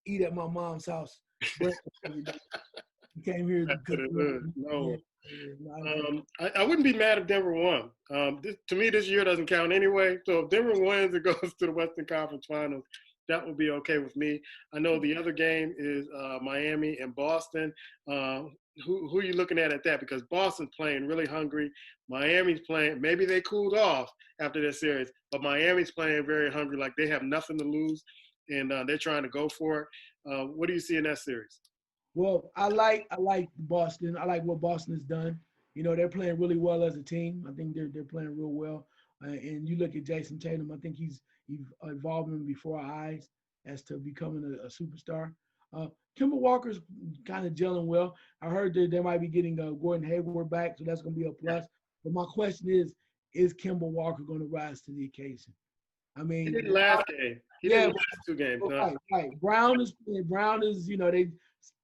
eat at my mom's house. You came here because no. I wouldn't be mad if Denver won. To me, this year doesn't count anyway. So if Denver wins and goes to the Western Conference Finals, that would be okay with me. I know the other game is Miami and Boston. Who are you looking at that? Because Boston's playing really hungry. Miami's playing, maybe they cooled off after their series, but Miami's playing very hungry, like they have nothing to lose, and they're trying to go for it. What do you see in that series? Well, I like Boston. I like what Boston has done. They're playing really well as a team. I think they're playing real well. And you look at Jason Tatum, I think he's evolving before our eyes as to becoming a superstar. Kemba Walker's kind of gelling well. I heard that they might be getting Gordon Hayward back, so that's going to be a plus. But my question is Kemba Walker going to rise to the occasion? I mean, he did last game. He did last two games. No. Right. Brown is they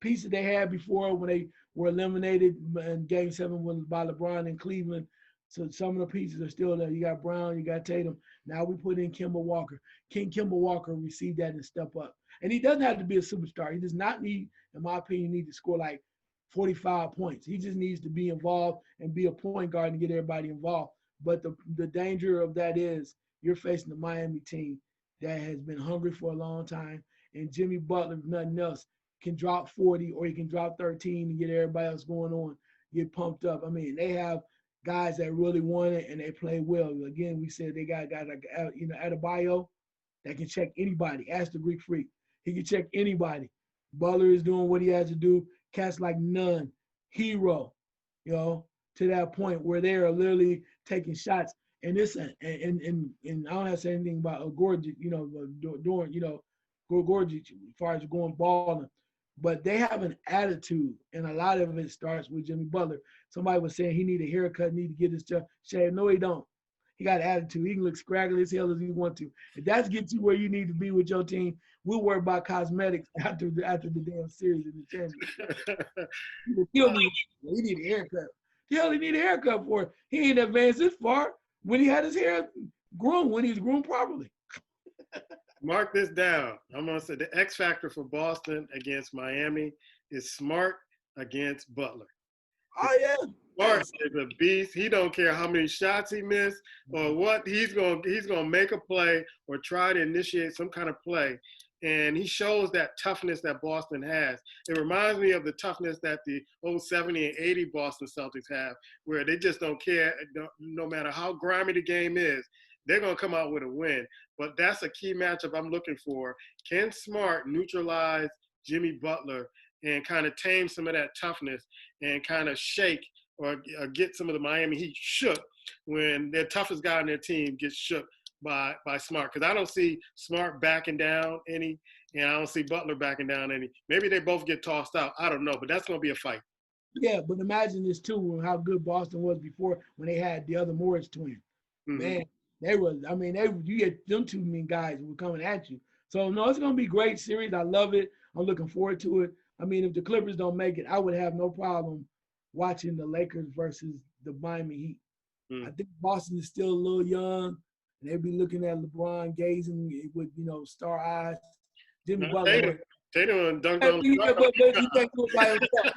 pieces they had before when they were eliminated in Game 7 by LeBron in Cleveland. So some of the pieces are still there. You got Brown, you got Tatum. Now we put in Kemba Walker. Can Kemba Walker receive that and step up? And he doesn't have to be a superstar. He does not need, in my opinion, to score like 45 points. He just needs to be involved and be a point guard and get everybody involved. But the danger of that is you're facing the Miami team that has been hungry for a long time. And Jimmy Butler, if nothing else, can drop 40 or he can drop 13 and get everybody else going on, get pumped up. I mean, they have guys that really want it and they play well. Again, we said they got guys like Adebayo that can check anybody. Ask the Greek Freak. He can check anybody. Butler is doing what he has to do. Cats like none. Hero, you know, to that point where they are literally taking shots. And this and I don't have to say anything about Gorgic, you know, doing, you know, Gorgic as far as going balling. But they have an attitude, and a lot of it starts with Jimmy Butler. Somebody was saying he need a haircut, need to get his stuff shaved. No, he don't. He got attitude. He can look scraggly as hell as he want to. If that gets you where you need to be with your team, we'll worry about cosmetics after the damn series in the championship. He need a haircut. The hell he need a haircut for? He ain't advanced this far when he had his hair grown, when he was grown properly. Mark this down. I'm going to say the X factor for Boston against Miami is Smart against Butler. Oh, yeah. Smart is a beast. He don't care how many shots he missed or what. He's gonna make a play or try to initiate some kind of play. And he shows that toughness that Boston has. It reminds me of the toughness that the old 70 and 80 Boston Celtics have, where they just don't care. No matter how grimy the game is, they're going to come out with a win. But that's a key matchup I'm looking for. Can Smart neutralize Jimmy Butler and kind of tame some of that toughness and kind of shake or get some of the Miami Heat shook when their toughest guy on their team gets shook by Smart? Because I don't see Smart backing down any, and I don't see Butler backing down any. Maybe they both get tossed out. I don't know, but that's going to be a fight. Yeah, but imagine this too, how good Boston was before when they had the other Morris twins. Mm-hmm. Man, you get them two mean guys who were coming at you. So, no, it's going to be a great series. I love it. I'm looking forward to it. I mean, if the Clippers don't make it, I would have no problem watching the Lakers versus the Miami Heat. I think Boston is still a little young. And they'll be looking at LeBron gazing with, you know, star eyes. Jimmy Butler. Tatum dunked on LeBron. But he can't do it by himself.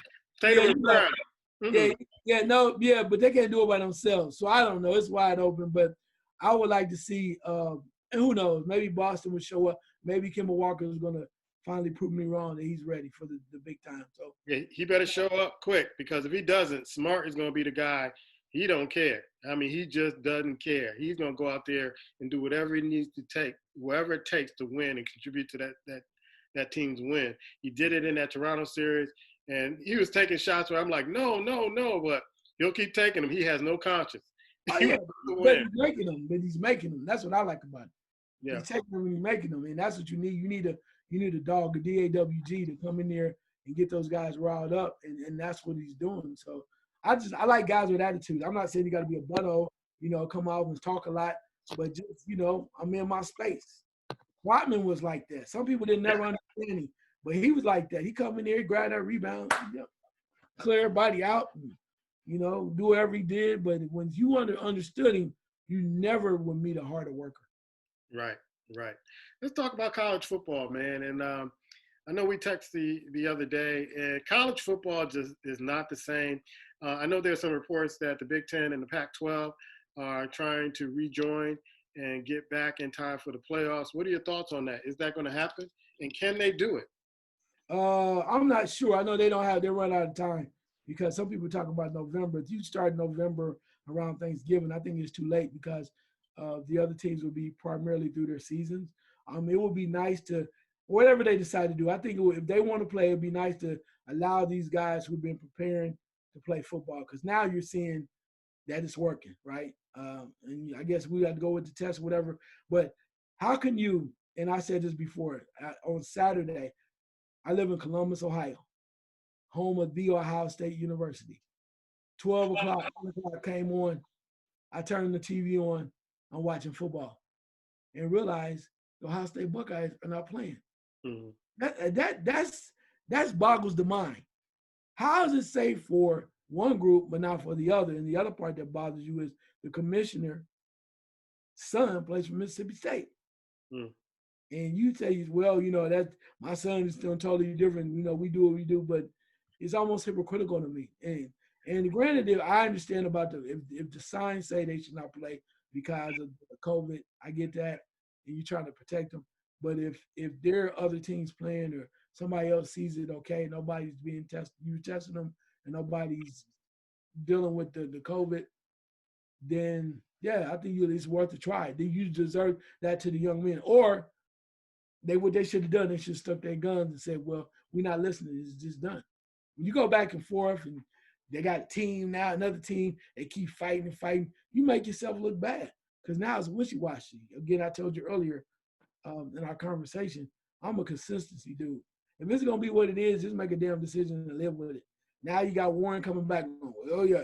But they can't do it by themselves. So I don't know. It's wide open. But I would like to see, and who knows, maybe Boston will show up. Maybe Kemba Walker is going to finally prove me wrong that he's ready for the big time. So yeah, he better show up quick, because if he doesn't, Smart is going to be the guy. He don't care. I mean, he just doesn't care. He's going to go out there and do whatever he needs to take, whatever it takes to win and contribute to that team's win. He did it in that Toronto series, and he was taking shots where I'm like, no, but he'll keep taking them. He has no conscience. Oh, yeah, but he's making them. That's what I like about it. Yeah. He's taking them and he's making them, and that's what you need. You need a dog, a DAWG, to come in there and get those guys riled up, and that's what he's doing. So I like guys with attitude. I'm not saying you got to be a butthole, you know, come out and talk a lot, but just, you know, I'm in my space. Rodman was like that. Some people didn't never understand him, but he was like that. He come in there, grab that rebound, clear everybody out, and, you know, do whatever he did. But when you understood him, you never would meet a harder worker. Right. Let's talk about college football, man. And I know we texted the other day, and college football just is not the same. I know there's some reports that the Big Ten and the Pac-12 are trying to rejoin and get back in time for the playoffs. What are your thoughts on that? Is that going to happen? And can they do it? I'm not sure. I know they run out of time, because some people talk about November. If you start November around Thanksgiving, I think it's too late, because the other teams will be primarily through their seasons. It would be nice to, whatever they decide to do, I think if they want to play, it'd be nice to allow these guys who've been preparing to play football, because now you're seeing that it's working, right? And I guess we have to go with the test, whatever. But how can you, and I said this before, on Saturday, I live in Columbus, Ohio, home of The Ohio State University. 12 o'clock, 1 o'clock came on. I turned the TV on. I'm watching football and realized the Ohio State Buckeyes are not playing. Mm-hmm. That's boggles the mind. How is it safe for one group but not for the other? And the other part that bothers you is the commissioner's son plays for Mississippi State. Mm. And you say, well, you know, that my son is still totally different. You know, we do what we do, but it's almost hypocritical to me. And granted, I understand about if the signs say they should not play because of COVID, I get that, and you're trying to protect them. But if there are other teams playing or somebody else sees it, okay, nobody's being tested, you're testing them, and nobody's dealing with the COVID, then, yeah, I think it's worth a try. Then you deserve that to the young men. Or what they should have done, they should have stuck their guns and said, well, we're not listening. It's just done. When you go back and forth and they got a team now, another team, they keep fighting and fighting, you make yourself look bad because now it's wishy-washy. Again, I told you earlier in our conversation, I'm a consistency dude. If it's going to be what it is, just make a damn decision and live with it. Now you got Warren coming back. Oh, yeah.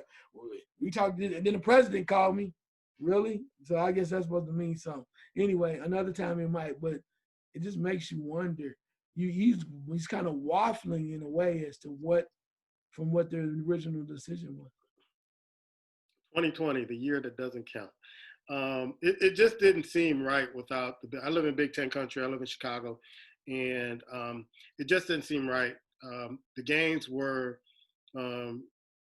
We talked, and then the president called me. Really? So I guess that's supposed to mean something. Anyway, another time it might, but it just makes you wonder. He's kind of waffling in a way as to what their original decision was. 2020, the year that doesn't count. It just didn't seem right without I live in Big Ten country. I live in Chicago, and it just didn't seem right. The games were, to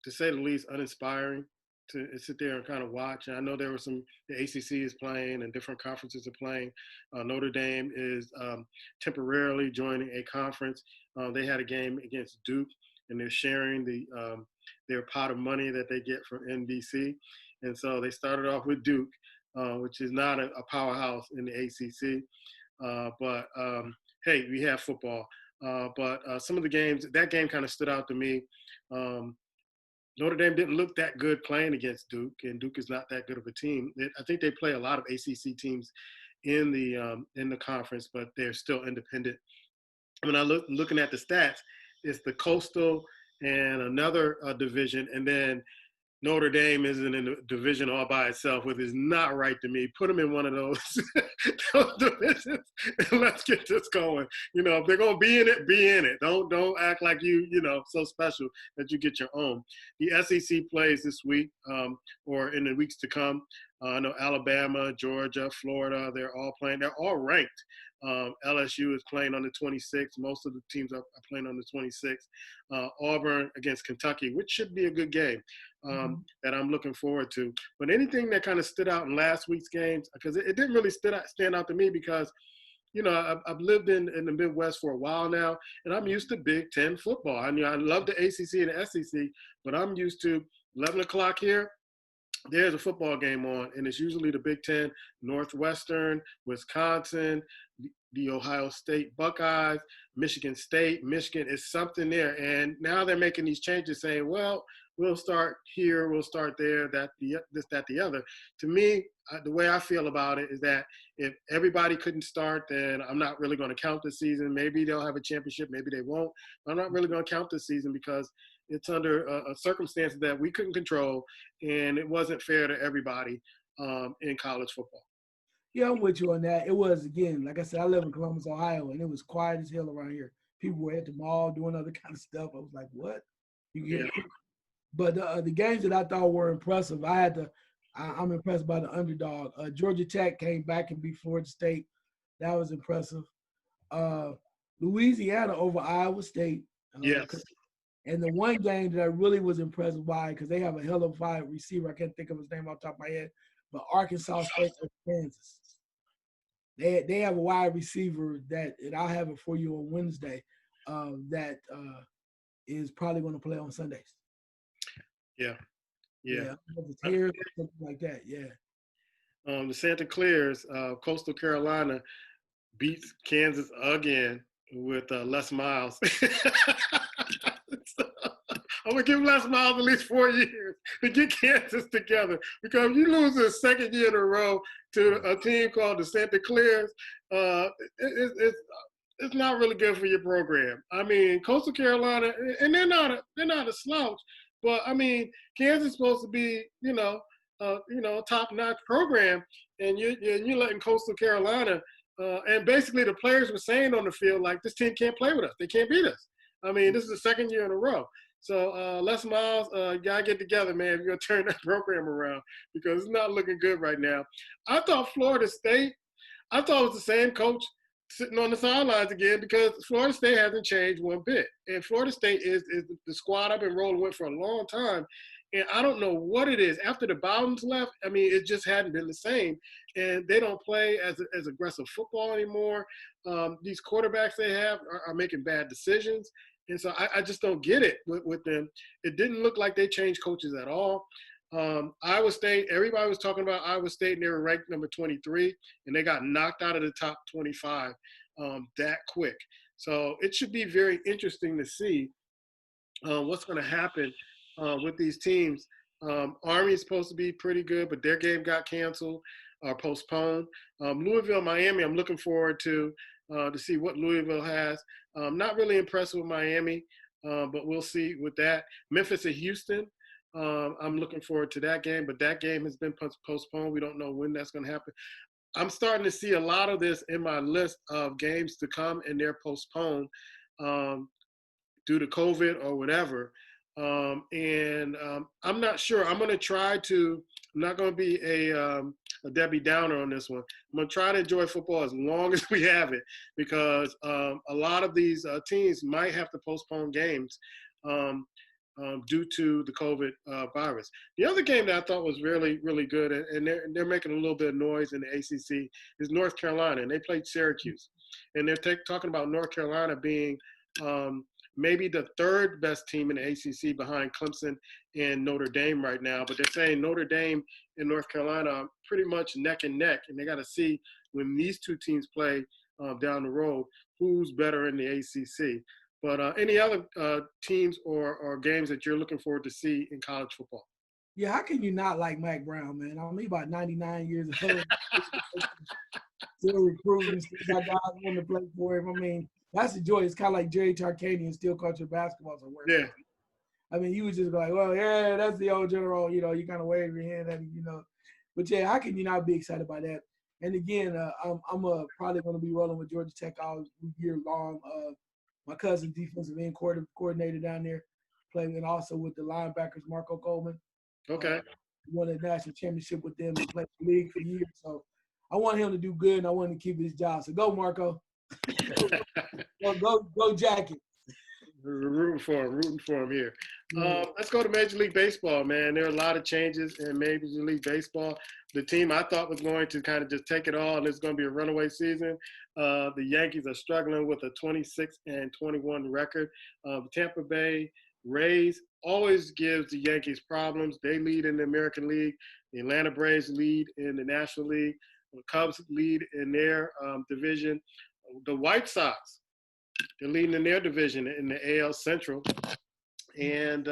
say the least, uninspiring to sit there and kind of watch. And I know there were the ACC is playing and different conferences are playing. Notre Dame is temporarily joining a conference. They had a game against Duke, and they're sharing their pot of money that they get from NBC. And so they started off with Duke, which is not a powerhouse in the ACC. But hey, we have football. But some of the games, that game kind of stood out to me. Notre Dame didn't look that good playing against Duke, and Duke is not that good of a team. I think they play a lot of ACC teams in the conference, but they're still independent. When I looking at the stats, it's the Coastal and another division, and then Notre Dame isn't in a division all by itself, which is not right to me. Put them in one of those divisions, and let's get this going. You know, if they're gonna be in it, be in it. Don't act like you so special that you get your own. The SEC plays this week, or in the weeks to come. I know Alabama, Georgia, Florida, they're all playing. They're all ranked. LSU is playing on the 26th. Most of the teams are playing on the 26th. Auburn against Kentucky, which should be a good game that I'm looking forward to. But anything that kind of stood out in last week's games, because it didn't really stand out to me because, I've lived in the Midwest for a while now, and I'm used to Big Ten football. I mean, I love the ACC and the SEC, but I'm used to 11 o'clock here. There's a football game on, and it's usually the Big Ten, Northwestern, Wisconsin, the Ohio State Buckeyes, Michigan State. Michigan is something there. And now they're making these changes saying, well, we'll start here, we'll start there, this, that, the other. To me, the way I feel about it is that if everybody couldn't start, then I'm not really going to count the season. Maybe they'll have a championship, maybe they won't. I'm not really going to count the season because it's under a circumstance that we couldn't control, and it wasn't fair to everybody in college football. Yeah, I'm with you on that. It was, again, like I said, I live in Columbus, Ohio, and it was quiet as hell around here. People were at the mall doing other kind of stuff. I was like, what? But the games that I thought were impressive, I'm impressed by the underdog. Georgia Tech came back and beat Florida State. That was impressive. Louisiana over Iowa State. Yes. And the one game that I really was impressed by, because they have a hell of a wide receiver, I can't think of his name off the top of my head, but Arkansas State or Kansas. They have a wide receiver that, and I'll have it for you on Wednesday, that is probably going to play on Sundays. Yeah. Something like that, yeah. The Santa Claras, Coastal Carolina beats Kansas again with Les Miles. I'm going to give Les Miles at least 4 years to get Kansas together, because you lose the second year in a row to a team called the Santa Claras, it's not really good for your program. I mean, Coastal Carolina, and they're not a slouch, but I mean, Kansas is supposed to be, a top-notch program, and you're letting Coastal Carolina, and basically the players were saying on the field, like, this team can't play with us. They can't beat us. I mean, this is the second year in a row. So Les Miles, you got to get together, man, if you're going to turn that program around, because it's not looking good right now. I thought Florida State, it was the same coach sitting on the sidelines again, because Florida State hasn't changed one bit. And Florida State is the squad I've been rolling with for a long time. And I don't know what it is. After the Bowdens left, I mean, it just hadn't been the same. And they don't play as aggressive football anymore. These quarterbacks they have are making bad decisions. And so I just don't get it with them. It didn't look like they changed coaches at all. Iowa State, everybody was talking about Iowa State, and they were ranked number 23, and they got knocked out of the top 25 that quick. So it should be very interesting to see what's going to happen with these teams. Army is supposed to be pretty good, but their game got canceled or postponed. Louisville, Miami, I'm looking forward to see what Louisville has. Not really impressed with Miami, but we'll see with that. Memphis and Houston, I'm looking forward to that game, but that game has been postponed. We don't know when that's going to happen. I'm starting to see a lot of this in my list of games to come, and they're postponed due to COVID or whatever. I'm not sure. I'm going to try to – I'm not going to be a Debbie Downer on this one. I'm going to try to enjoy football as long as we have it, because a lot of these teams might have to postpone games due to the COVID virus. The other game that I thought was really, really good, and they're making a little bit of noise in the ACC, is North Carolina, and they played Syracuse. And they're talking about North Carolina being maybe the third best team in the ACC behind Clemson and Notre Dame right now. But they're saying Notre Dame and North Carolina are pretty much neck and neck, and they got to see when these two teams play down the road who's better in the ACC. But any other teams or games that you're looking forward to see in college football? Yeah, how can you not like Mac Brown, man? I mean, about 99 years old. Still recruiting, still got guys wanting to play for him. I mean, that's the joy. It's kind of like Jerry Tarkanian still coaching basketball somewhere. Yeah. I mean, you would just be like, well, yeah, that's the old general. You know, you kind of wave your hand at him, you know. But, yeah, how can you not be excited by that? And, again, I'm probably going to be rolling with Georgia Tech all year long. My cousin, defensive end coordinator down there, playing also with the linebackers, Marco Coleman. Okay. Won a national championship with them and played the league for years. So I want him to do good, and I want him to keep his job. So go, Marco. go Jacket. Rooting for him here. Let's go to Major League Baseball, man. There are a lot of changes in Major League Baseball. The team I thought was going to kind of just take it all, and it's going to be a runaway season. The Yankees are struggling with a 26-21 record. The Tampa Bay Rays always gives the Yankees problems. They lead in the American League. The Atlanta Braves lead in the National League. The Cubs lead in their division. The White Sox, they're leading in their division in the AL Central. And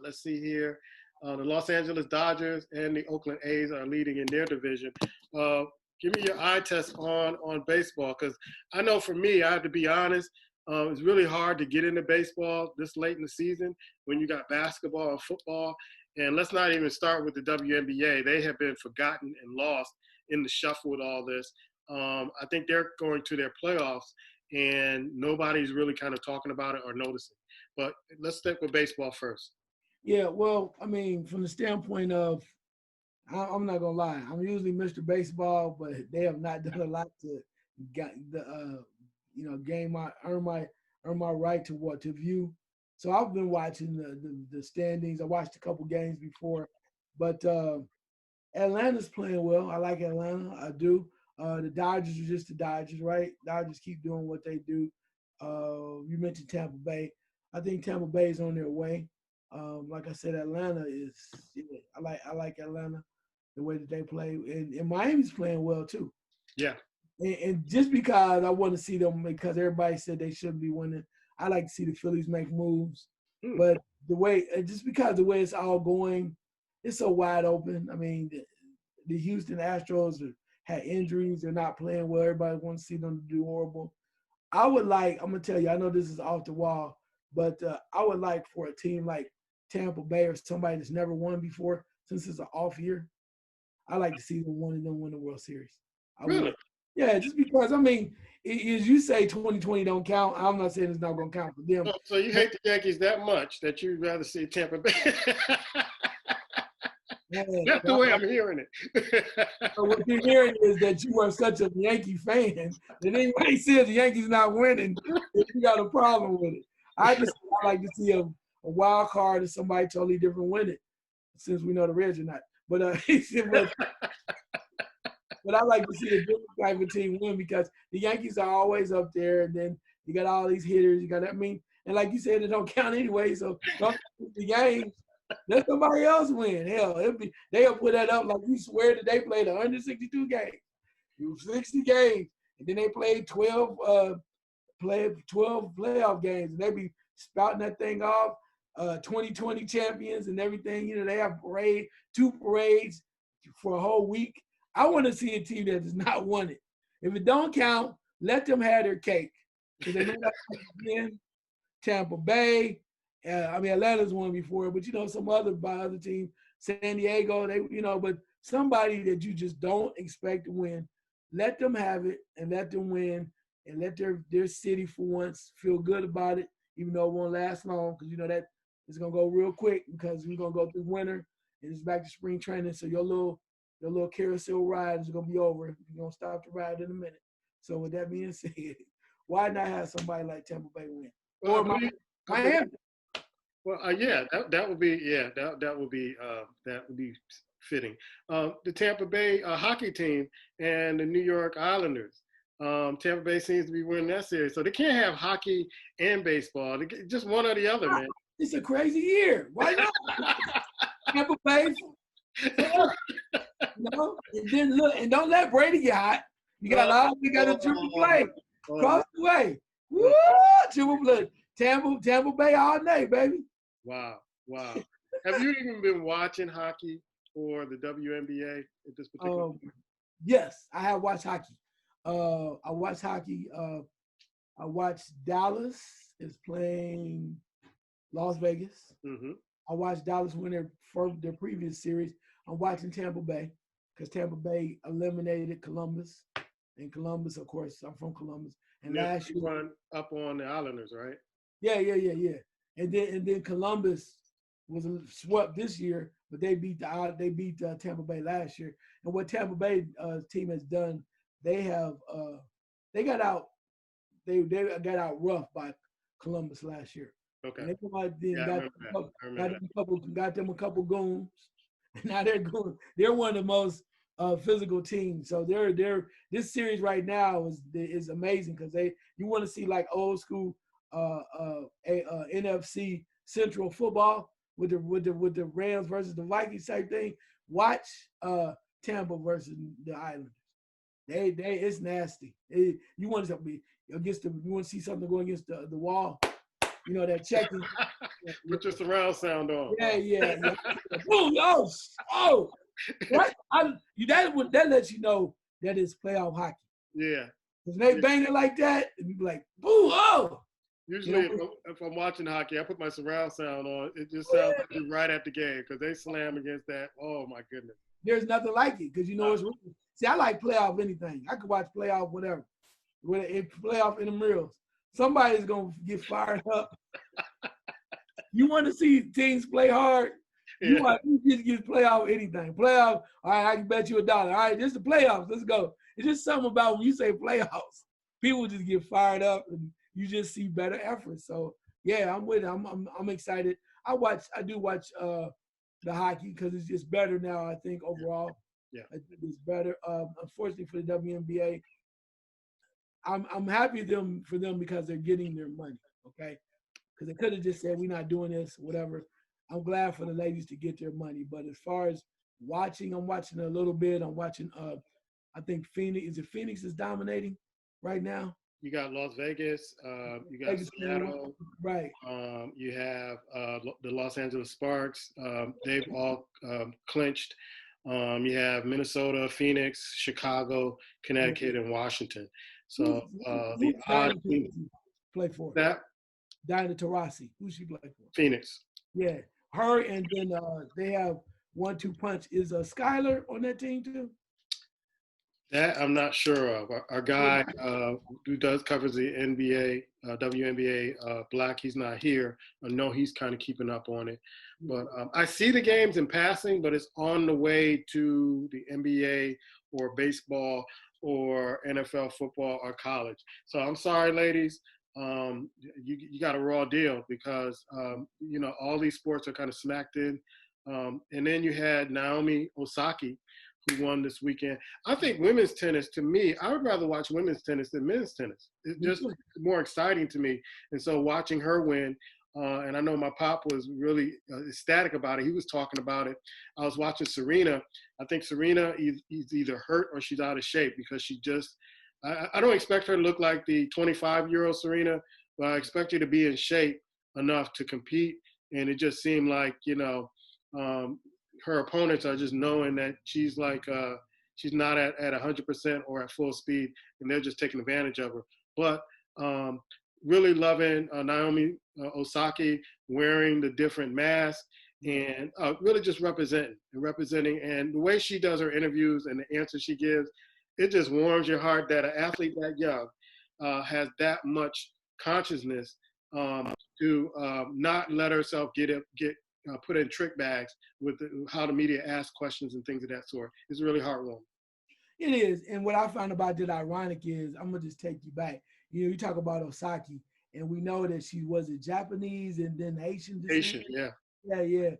let's see here. The Los Angeles Dodgers and the Oakland A's are leading in their division. Give me your eye test on baseball, because I know for me, I have to be honest, it's really hard to get into baseball this late in the season when you got basketball and football. And let's not even start with the WNBA. They have been forgotten and lost in the shuffle with all this. I think they're going to their playoffs, and nobody's really kind of talking about it or noticing. But let's stick with baseball first. Yeah, well, I mean, from the standpoint of, I'm not gonna lie, I'm usually Mr. Baseball, but they have not done a lot to get the earn my right to view. So I've been watching the standings. I watched a couple games before, but Atlanta's playing well. I like Atlanta. I do. The Dodgers are just the Dodgers, right? Dodgers keep doing what they do. You mentioned Tampa Bay. I think Tampa Bay is on their way. Like I said, Atlanta is. Yeah, I like Atlanta, the way that they play, and Miami's playing well too. Yeah. And just because I want to see them, because everybody said they shouldn't be winning, I like to see the Phillies make moves. But just because the way it's all going, it's so wide open. I mean, the Houston Astros had injuries. They're not playing well. Everybody wants to see them do horrible. I'm going to tell you, I know this is off the wall, but I would like for a team like Tampa Bay or somebody that's never won before, since it's an off year, I like to see them win the World Series. Really? Yeah, just because, I mean, as you say 2020 don't count, I'm not saying it's not going to count for them. Oh, so you hate the Yankees that much that you'd rather see Tampa Bay? That's the way I'm hearing it. So what you're hearing is that you are such a Yankee fan that anybody says the Yankees not winning, you got a problem with it. I like to see a wild card or somebody totally different win it, since we know the Reds are not. But but I like to see a different type of team win, because the Yankees are always up there, and then you got all these hitters. You got that. I mean, and like you said, it don't count anyway. So don't the games. Let somebody else win. Hell, they'll put that up like you swear that they played 162 games. 60 games. And then they played 12 playoff games. And they be spouting that thing off. 2020 champions and everything. You know, they have two parades for a whole week. I want to see a team that does not won it. If it don't count, let them have their cake. Because they may not win. Tampa Bay. Atlanta's won before, but some other team, San Diego, but somebody that you just don't expect to win, let them have it and let them win and let their city for once feel good about it, even though it won't last long, because that it's gonna go real quick because we're gonna go through winter and it's back to spring training. So your little carousel ride is gonna be over. You're gonna stop the ride in a minute. So with that being said, why not have somebody like Tampa Bay win? Or Miami? Well, that would be fitting. The Tampa Bay hockey team and the New York Islanders. Tampa Bay seems to be winning that series, so they can't have hockey and baseball. Just one or the other, man. It's a crazy year. Why not? Tampa Bay. And then look, and don't let Brady get hot. You got a triple play across the way. Woo! Triple play. Tampa Bay all day, baby. Wow. Have you even been watching hockey or the WNBA at this particular point? Yes, I have watched hockey. I watched hockey. I watched Dallas is playing Las Vegas. Mm-hmm. I watched Dallas win their previous series. I'm watching Tampa Bay because Tampa Bay eliminated Columbus. And Columbus, of course, I'm from Columbus. And last year, run up on the Islanders, right? Yeah. And then Columbus was swept this year, but they beat Tampa Bay last year. And what Tampa Bay team has done, they got out rough by Columbus last year. Okay. And they come out got them a couple goons. And now they're one of the most physical teams. So this series right now is amazing because you want to see like old school NFC Central football with the Rams versus the Vikings type thing. Watch Tampa versus the Islanders. It's nasty. You want to see something going against the wall. That checking. Put your surround sound on. Yeah. Boom! Oh! What? That lets you know that it's playoff hockey. Yeah. Because they bang it like that, and you be like, boom! Oh! Usually, if I'm watching hockey, I put my surround sound on. It just sounds like you're right at the game because they slam against that. Oh my goodness! There's nothing like it because it's real. See, I like playoff anything. I could watch playoff whatever. Playoff intramurals. Somebody's gonna get fired up. You want to see teams play hard? You just get playoff anything. Playoff. All right, I can bet you $1. All right, this is the playoffs. Let's go. It's just something about when you say playoffs, people just get fired up and you just see better effort. So yeah, I'm with it. I'm excited. I do watch the hockey because it's just better now. I think overall, I think it's better. Unfortunately for the WNBA, I'm happy for them because they're getting their money. Okay, because they could have just said we're not doing this, whatever. I'm glad for the ladies to get their money. But as far as watching, I'm watching a little bit. I'm watching. I think Phoenix is dominating right now. You got Las Vegas. You got Seattle. Right. You have the Los Angeles Sparks. They've all clinched. You have Minnesota, Phoenix, Chicago, Connecticut, and Washington. So the odd play for that Diana Taurasi. Who she play for? Phoenix. Yeah, her, and then they have 1-2 punch. Is Skylar on that team too? That I'm not sure of. Our guy who covers the NBA, WNBA, Black, he's not here. I know he's kind of keeping up on it. But I see the games in passing, but it's on the way to the NBA or baseball or NFL football or college. So I'm sorry, ladies. You got a raw deal because, all these sports are kind of smacked in. And then you had Naomi Osaka, who won this weekend. I think women's tennis, to me, I would rather watch women's tennis than men's tennis. It's just more exciting to me. And so watching her win, And I know my pop was really ecstatic about it. He was talking about it. I was watching Serena. I think Serena is either hurt or she's out of shape because she just, I don't expect her to look like the 25-year-old Serena, but I expect her to be in shape enough to compete. And it just seemed like, her opponents are just knowing that she's like, she's not at 100% or at full speed, and they're just taking advantage of her. But really loving Naomi Osaka wearing the different masks and really just representing. And the way she does her interviews and the answers she gives, it just warms your heart that an athlete that young has that much consciousness to not let herself get put in trick bags with how the media asks questions and things of that sort. It's really heartwarming. It is. And what I found about it ironic is, I'm going to just take you back. You talk about Osaka, and we know that she was a Japanese and then Haitian descent. Haitian, yeah. Yeah.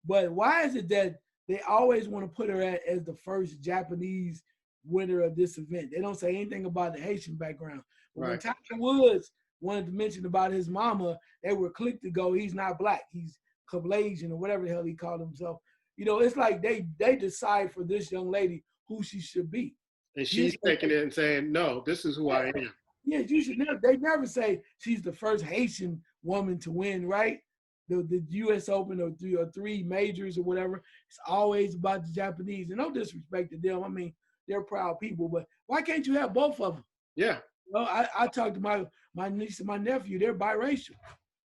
But why is it that they always want to put her as the first Japanese winner of this event? They don't say anything about the Haitian background. But right. When Tiger Woods wanted to mention about his mama, they were quick to go, he's not black. He's Caucasian or whatever the hell he called himself. It's like they decide for this young lady who she should be. And she's taking it and saying, no, this is who I am. Yeah, you should never. They never say she's the first Haitian woman to win, right? The U.S. Open or three majors or whatever. It's always about the Japanese. And no disrespect to them. I mean, they're proud people, but why can't you have both of them? Yeah. I talked to my niece and my nephew. They're biracial,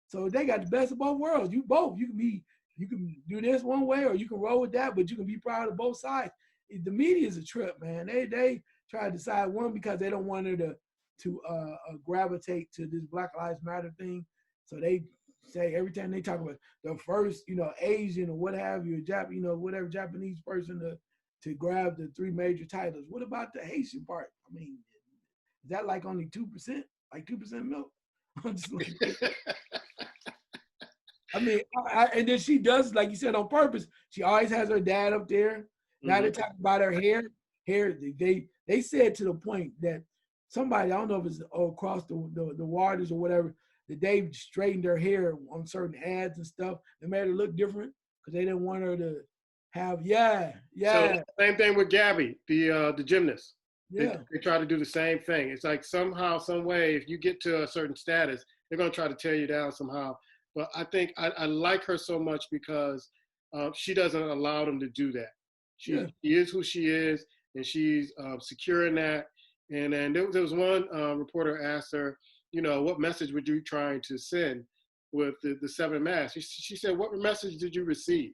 so they got the best of both worlds. You both. You can do this one way or you can roll with that, but you can be proud of both sides. The media is a trip, man. They try to decide one because they don't want her to gravitate to this Black Lives Matter thing. So they say every time they talk about the first, Asian or what have you, whatever Japanese person to grab the three major titles. What about the Haitian part? I mean, is that like only 2%? Like 2% milk? I'm just like, I mean, and then she does, like you said, on purpose. She always has her dad up there. Now they talk about her hair. They said to the point that somebody, I don't know if it's across the waters or whatever, that they straightened her hair on certain ads and stuff. They made her look different because they didn't want her to have, So same thing with Gabby, the gymnast. Yeah. They try to do the same thing. It's like somehow, some way, if you get to a certain status, they're going to try to tear you down somehow. But I think I like her so much because she doesn't allow them to do that. She is who she is, and she's secure in that. And then there was one reporter asked her, what message were you trying to send with the seven masks? She said, what message did you receive?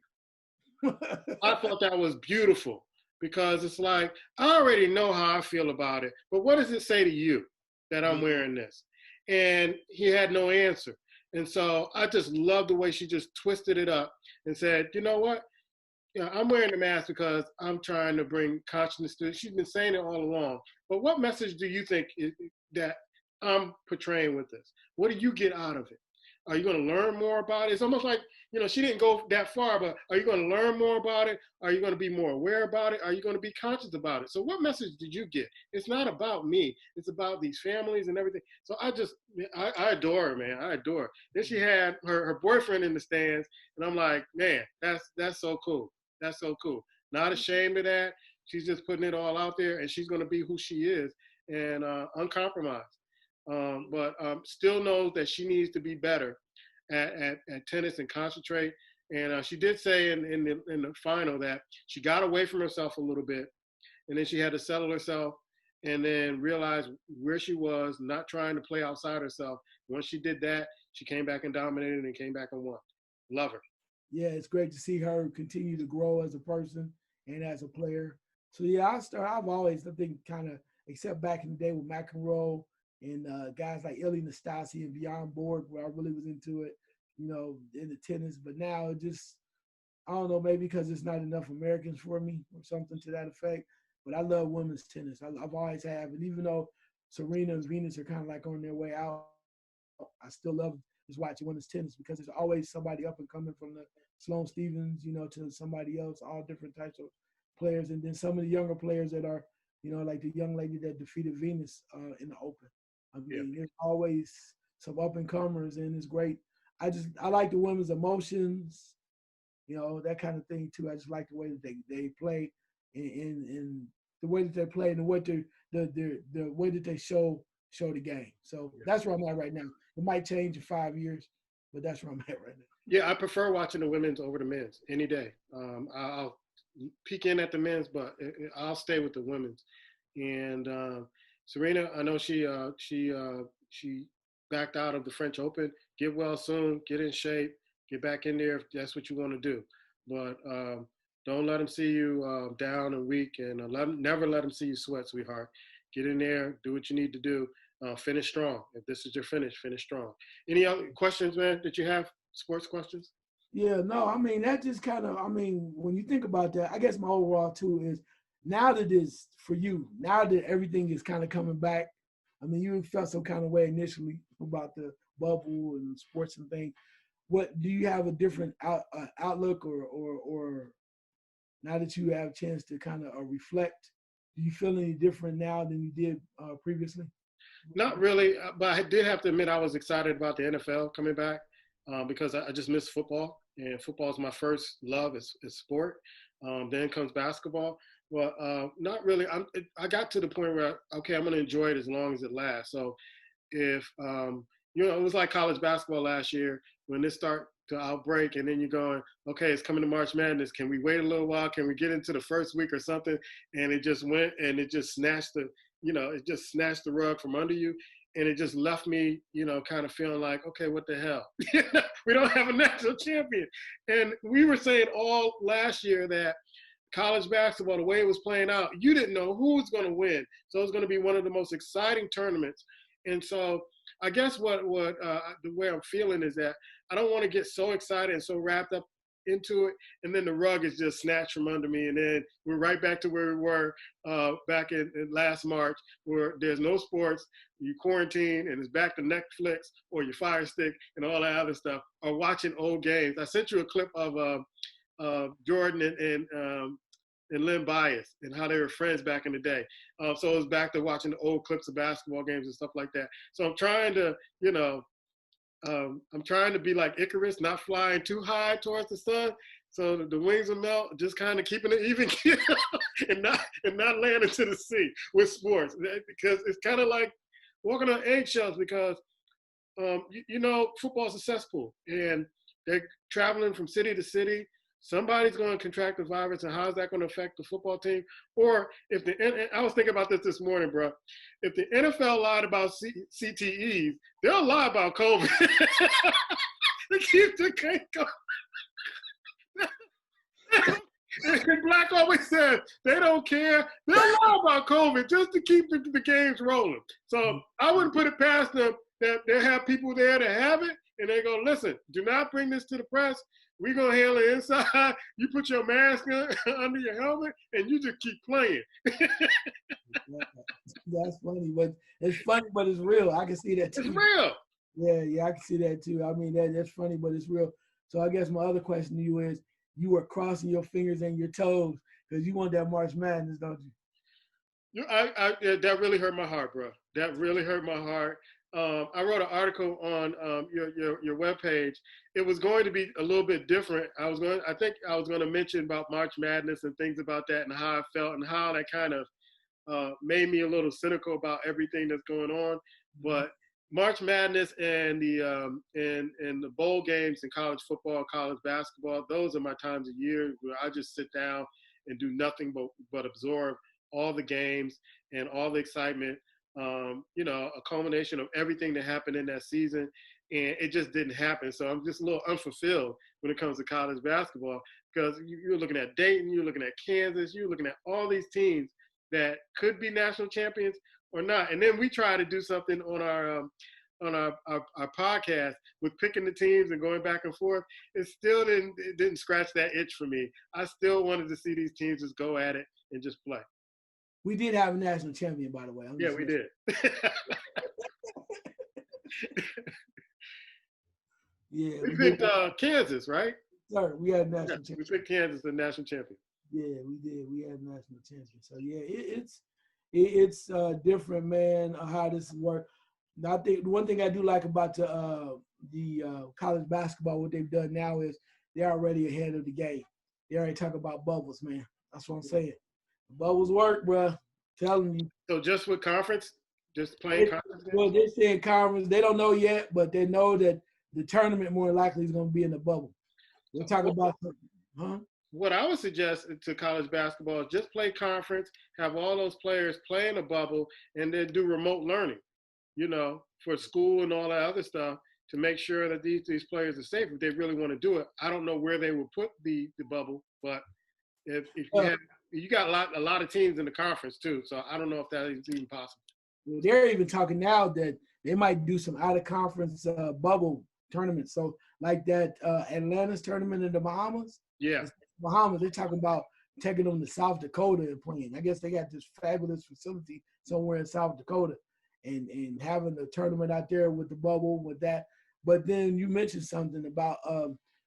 I thought that was beautiful because it's like, I already know how I feel about it, but what does it say to you that I'm wearing this? And he had no answer. And so I just love the way she just twisted it up and said, you know what? I'm wearing the mask because I'm trying to bring consciousness to it. She's been saying it all along. But what message do you think that I'm portraying with this? What do you get out of it? Are you going to learn more about it? It's almost like, she didn't go that far, but are you going to learn more about it? Are you going to be more aware about it? Are you going to be conscious about it? So what message did you get? It's not about me. It's about these families and everything. So I adore her, man. I adore her. Then she had her boyfriend in the stands, and I'm like, man, that's so cool. That's so cool. Not ashamed of that. She's just putting it all out there, and she's going to be who she is and uncompromised. But still knows that she needs to be better at tennis and concentrate. And she did say in the final that she got away from herself a little bit, and then she had to settle herself and then realize where she was, not trying to play outside herself. Once she did that, she came back and dominated and came back and won. Love her. Yeah, it's great to see her continue to grow as a person and as a player. So yeah, I've always, I think, kind of, except back in the day with McEnroe and guys like Ilya Nastasi and Bjorn Borg, where I really was into it, in the tennis. But now I don't know, maybe because it's not enough Americans for me or something to that effect. But I love women's tennis. I've always have. And even though Serena and Venus are kind of like on their way out, I still love just watching women's tennis because there's always somebody up and coming from the Sloane Stephens, to somebody else, all different types of players. And then some of the younger players that are, like the young lady that defeated Venus in the Open. I mean, there's always some up and comers, and it's great. I like the women's emotions, that kind of thing too. I just like the way that they play and the way that they play and the way that they show the game. So that's where I'm at right now. It might change in 5 years, but that's where I'm at right now. Yeah, I prefer watching the women's over the men's any day. I'll peek in at the men's, but I'll stay with the women's. And Serena, I know she backed out of the French Open. Get well soon. Get in shape. Get back in there if that's what you want to do. But don't let them see you down and weak, and never let them see you sweat, sweetheart. Get in there. Do what you need to do. Finish strong. If this is your finish strong. Any other questions, man, that you have? Sports questions? Yeah, no, I mean, that just kind of, when you think about that, I guess my overall too is now that it's for you, now that everything is kind of coming back, you felt some kind of way initially about the bubble and sports and things. What do you have a different outlook or now that you have a chance to kind of reflect, do you feel any different now than you did previously? Not really, but I did have to admit I was excited about the NFL coming back because I just miss football, and football is my first love is sport. Then comes basketball. Well, not really. I got to the point where, okay, I'm going to enjoy it as long as it lasts. So if, it was like college basketball last year when this start to outbreak and then you're going, okay, it's coming to March Madness. Can we wait a little while? Can we get into the first week or something? And it just went and it just snatched the rug from under you. And it just left me, kind of feeling like, okay, what the hell? We don't have a national champion. And we were saying all last year that college basketball, the way it was playing out, you didn't know who was going to win. So it's going to be one of the most exciting tournaments. And so I guess the way I'm feeling is that I don't want to get so excited and so wrapped up into it, and then the rug is just snatched from under me, and then we're right back to where we were back in last March, where there's no sports, you quarantine, and it's back to Netflix or your Fire Stick and all that other stuff, or watching old games. I sent you a clip of Jordan and Lynn Bias and how they were friends back in the day. So it was back to watching the old clips of basketball games and stuff like that. So I'm trying to, I'm trying to be like Icarus, not flying too high towards the sun, so the wings will melt. Just kind of keeping it even, and not landing to the sea with sports, because it's kind of like walking on eggshells. Because football's a cesspool, and they're traveling from city to city. Somebody's going to contract the virus, and how's that going to affect the football team? Or if I was thinking about this morning, bro. If the NFL lied about CTEs, they'll lie about COVID. They keep the game going. And Black always says they don't care. They'll lie about COVID just to keep the games rolling. So I wouldn't put it past them that they have people there to have it, and they go, listen, do not bring this to the press. We're going to handle it inside. You put your mask on, under your helmet, and you just keep playing. That's funny, but it's real. I can see that too. It's real. Yeah, I can see that too. That's funny, but it's real. So I guess my other question to you is, you were crossing your fingers and your toes because you want that March Madness, don't you? That really hurt my heart, bro. That really hurt my heart. I wrote an article on your webpage. It was going to be a little bit different. I think I was going to mention about March Madness and things about that and how I felt and how that kind of made me a little cynical about everything that's going on. But March Madness and the bowl games in college football, college basketball, those are my times of year where I just sit down and do nothing but absorb all the games and all the excitement. A culmination of everything that happened in that season, and it just didn't happen. So I'm just a little unfulfilled when it comes to college basketball, because you're looking at Dayton, you're looking at Kansas, you're looking at all these teams that could be national champions or not. And then we try to do something on our podcast with picking the teams and going back and forth. It didn't scratch that itch for me. I still wanted to see these teams just go at it and just play. We did have a national champion, by the way. Yeah, we did. Yeah, we picked Kansas, right? Sir, we had a national champion. We picked Kansas the national champion. Yeah, we did. We had a national champion. So yeah, it's different, man. How this works. I think the one thing I do like about the college basketball, what they've done now is they're already ahead of the game. They already talk about bubbles, man. That's what I'm saying. Bubbles work, bro. Telling you. So just with conference, just playing conference games? Well, they're saying conference. They don't know yet, but they know that the tournament more likely is going to be in the bubble. We're talking about, huh? What I would suggest to college basketball is just play conference, have all those players play in a bubble, and then do remote learning, for school and all that other stuff to make sure that these players are safe if they really want to do it. I don't know where they will put the bubble, but if you got a lot of teams in the conference too, so I don't know if that is even possible. They're even talking now that they might do some out-of-conference bubble tournaments. So like that Atlanta's tournament in the Bahamas. Yeah. Bahamas, they're talking about taking them to South Dakota and playing. I guess they got this fabulous facility somewhere in South Dakota and having a tournament out there with the bubble, with that. But then you mentioned something about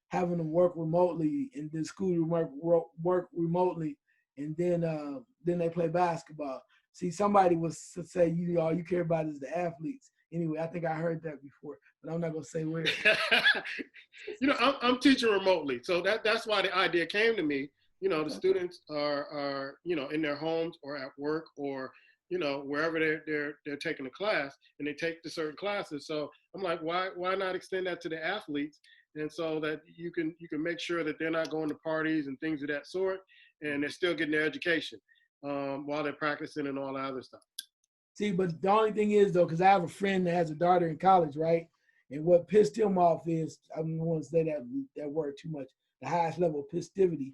having them work remotely and then school work remotely, and then they play basketball. See, somebody was to say, all you care about is the athletes. Anyway, I think I heard that before, but I'm not gonna say where. I'm teaching remotely, so that's why the idea came to me. The students are in their homes or at work or wherever they're taking a class, and they take the certain classes. So I'm like, why not extend that to the athletes, and so that you can make sure that they're not going to parties and things of that sort, and they're still getting their education while they're practicing and all that other stuff. See, but the only thing is, though, because I have a friend that has a daughter in college, right? And what pissed him off is, I don't want to say that word too much, the highest level of pistivity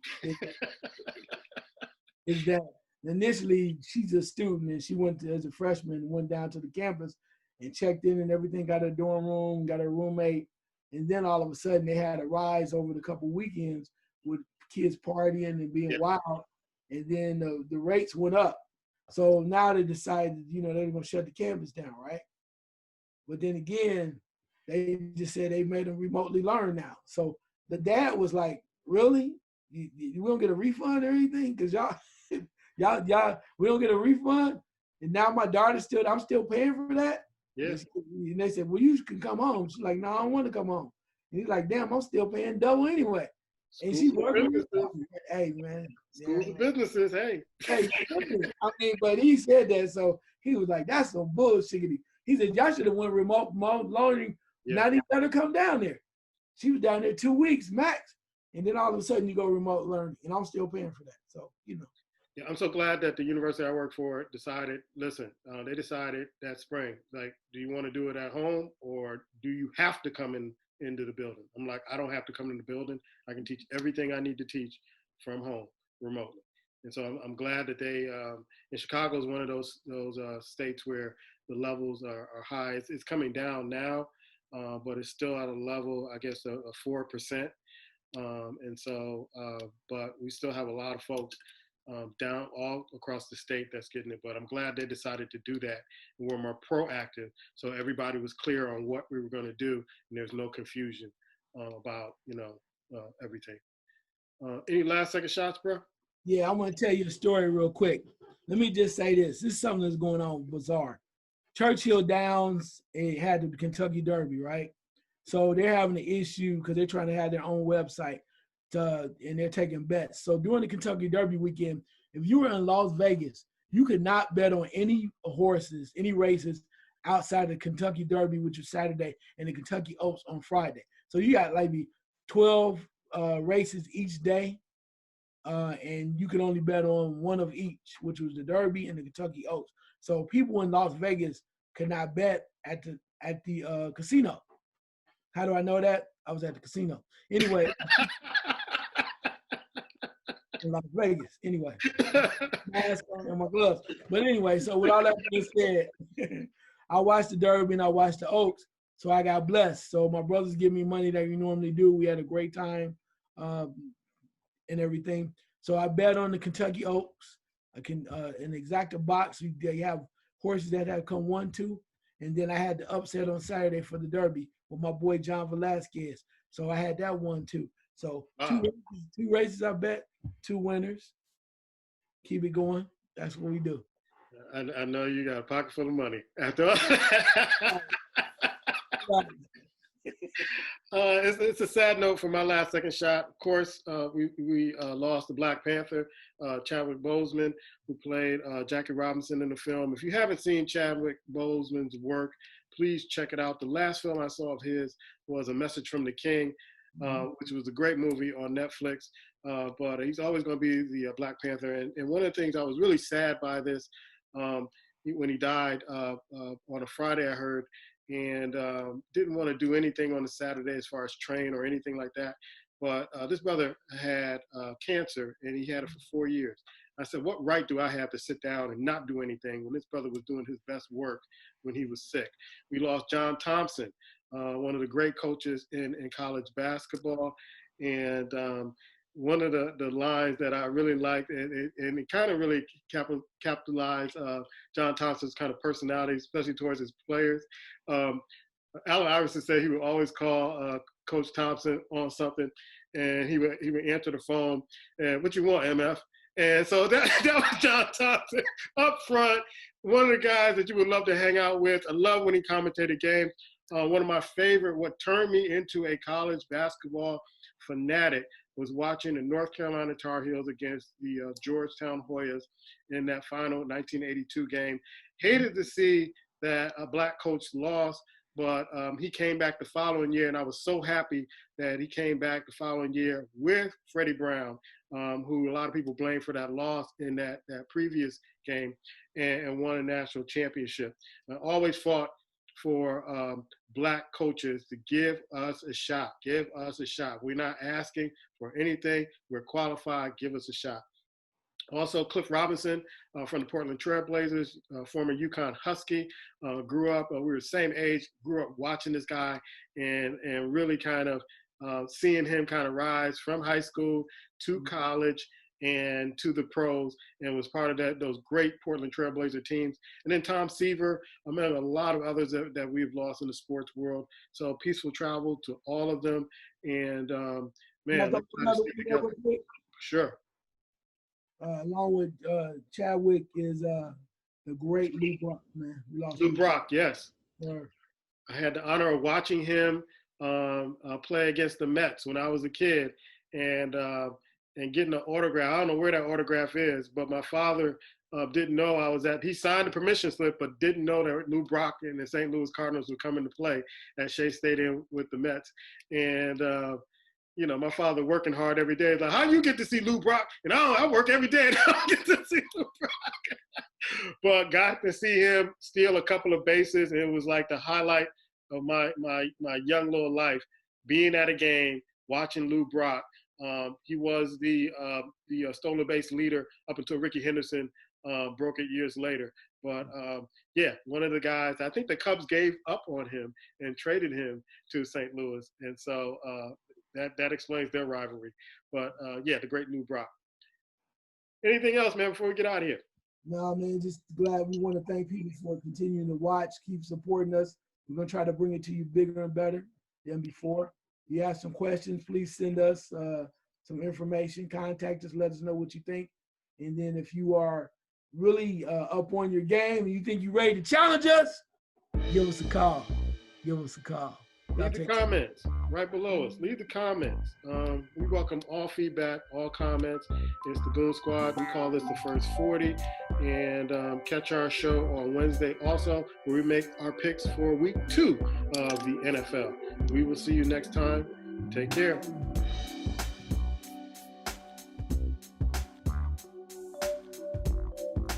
is that initially she's a student and she went as a freshman, went down to the campus and checked in and everything, got her dorm room, got her roommate. And then all of a sudden they had a rise over the couple weekends with kids partying and being wild. And then the rates went up. So now they decided, they're going to shut the campus down, right? But then again, they just said they made them remotely learn now. So the dad was like, really? You won't get a refund or anything? Because y'all, we don't get a refund? And now my daughter's I'm still paying for that? Yes. And they said, well, you can come home. She's like, no, I don't want to come home. And he's like, damn, I'm still paying double anyway. And she's working with them. Hey, man. Schools and businesses, hey. Hey, I mean, but he said that, so he was like, that's some bullshit. He said, y'all should have went remote learning. Yeah. Not even let her come down there. She was down there 2 weeks max. And then all of a sudden you go remote learning, and I'm still paying for that. So, Yeah, I'm so glad that the university I work for decided, they decided that spring, like, do you want to do it at home or do you have to come into the building? I'm like, I don't have to come in the building. I can teach everything I need to teach from home remotely. And so I'm glad that they, and Chicago is one of those states where the levels are high. It's coming down now, but it's still at a level, I guess, of 4%. And so, but we still have a lot of folks down all across the state that's getting it. But I'm glad they decided to do that and were more proactive, so everybody was clear on what we were going to do, and there's no confusion about everything. Any last second shots, bro? Yeah, I want to tell you a story real quick. Let me just say this. This is something that's going on bizarre. Churchill Downs, it had the Kentucky Derby, right? So they're having an issue because they're trying to have their own website and they're taking bets. So during the Kentucky Derby weekend, if you were in Las Vegas, you could not bet on any horses, any races outside the Kentucky Derby, which is Saturday, and the Kentucky Oaks on Friday. So you got maybe 12 races each day. And you could only bet on one of each, which was the Derby and the Kentucky Oaks. So people in Las Vegas could not bet at the casino. How do I know that? I was at the casino. Anyway, in Las Vegas. Anyway, mask on and my gloves. But anyway, so with all that being said, I watched the Derby and I watched the Oaks. So I got blessed. So my brothers give me money that we normally do. We had a great time. And everything. So I bet on the Kentucky Oaks. I can an exacta box. They have horses that have come 1-2, and then I had the upset on Saturday for the Derby with my boy John Velasquez. So I had that 1-2. So two races I bet, 2 winners. Keep it going. That's what we do. I know you got a pocket full of money after all. It's a sad note for my last second shot. Of course, we lost the Black Panther, Chadwick Boseman, who played Jackie Robinson in the film. If you haven't seen Chadwick Boseman's work, please check it out. The last film I saw of his was A Message from the King, which was a great movie on Netflix. But he's always going to be the Black Panther. And one of the things I was really sad by this, when he died on a Friday, I heard, and didn't want to do anything on a Saturday as far as train or anything like that. But this brother had cancer, and he had it for 4 years. I said, what right do I have to sit down and not do anything when this brother was doing his best work when he was sick? We lost John Thompson, one of the great coaches in college basketball. And one of the lines that I really liked, and it kind of really capitalized John Thompson's kind of personality, especially towards his players. Allen Iverson said he would always call Coach Thompson on something, and he would answer the phone, and what you want, MF? And so that was John Thompson up front, one of the guys that you would love to hang out with. I love when he commentated games. One of my favorite, what turned me into a college basketball fanatic, was watching the North Carolina Tar Heels against the Georgetown Hoyas in that final 1982 game. Hated to see that a black coach lost, but he came back the following year, and I was so happy that he came back the following year with Freddie Brown, who a lot of people blame for that loss in that previous game, and won a national championship. I always fought for black coaches to give us a shot. Give us a shot. We're not asking for anything. We're qualified. Give us a shot. Also, Cliff Robinson from the Portland Trail Blazers, former UConn Husky, grew up, we were the same age, grew up watching this guy and really kind of seeing him kind of rise from high school to college and to the pros, and was part of those great Portland Trail Blazer teams. And then Tom Seaver, and a lot of others that we've lost in the sports world. So peaceful travel to all of them. And man, sure. Along with Chadwick is the great Lou Brock, man. Lou Brock, yes. Yeah. I had the honor of watching him play against the Mets when I was a kid, and getting an autograph. I don't know where that autograph is, but my father didn't know he signed the permission slip, but didn't know that Lou Brock and the St. Louis Cardinals would come into play at Shea Stadium with the Mets. And, my father working hard every day. Like, how you get to see Lou Brock? And I work every day and I don't get to see Lou Brock. But got to see him steal a couple of bases, and it was like the highlight of my young little life, being at a game, watching Lou Brock. He was the stolen base leader up until Ricky Henderson broke it years later. But one of the guys, I think the Cubs gave up on him and traded him to St. Louis. And so that explains their rivalry. But the great Lou Brock. Anything else, man, before we get out of here? No, man, just glad. We want to thank people for continuing to watch, keep supporting us. We're going to try to bring it to you bigger and better than before. If you have some questions, please send us some information. Contact us. Let us know what you think. And then if you are really up on your game and you think you're ready to challenge us, give us a call. Give us a call. Leave the comments right below us. Leave the comments. We welcome all feedback, all comments. It's the Goon Squad. We call this the First 40. And catch our show on Wednesday also, where we make our picks for week 2 of the NFL. We will see you next time. Take care.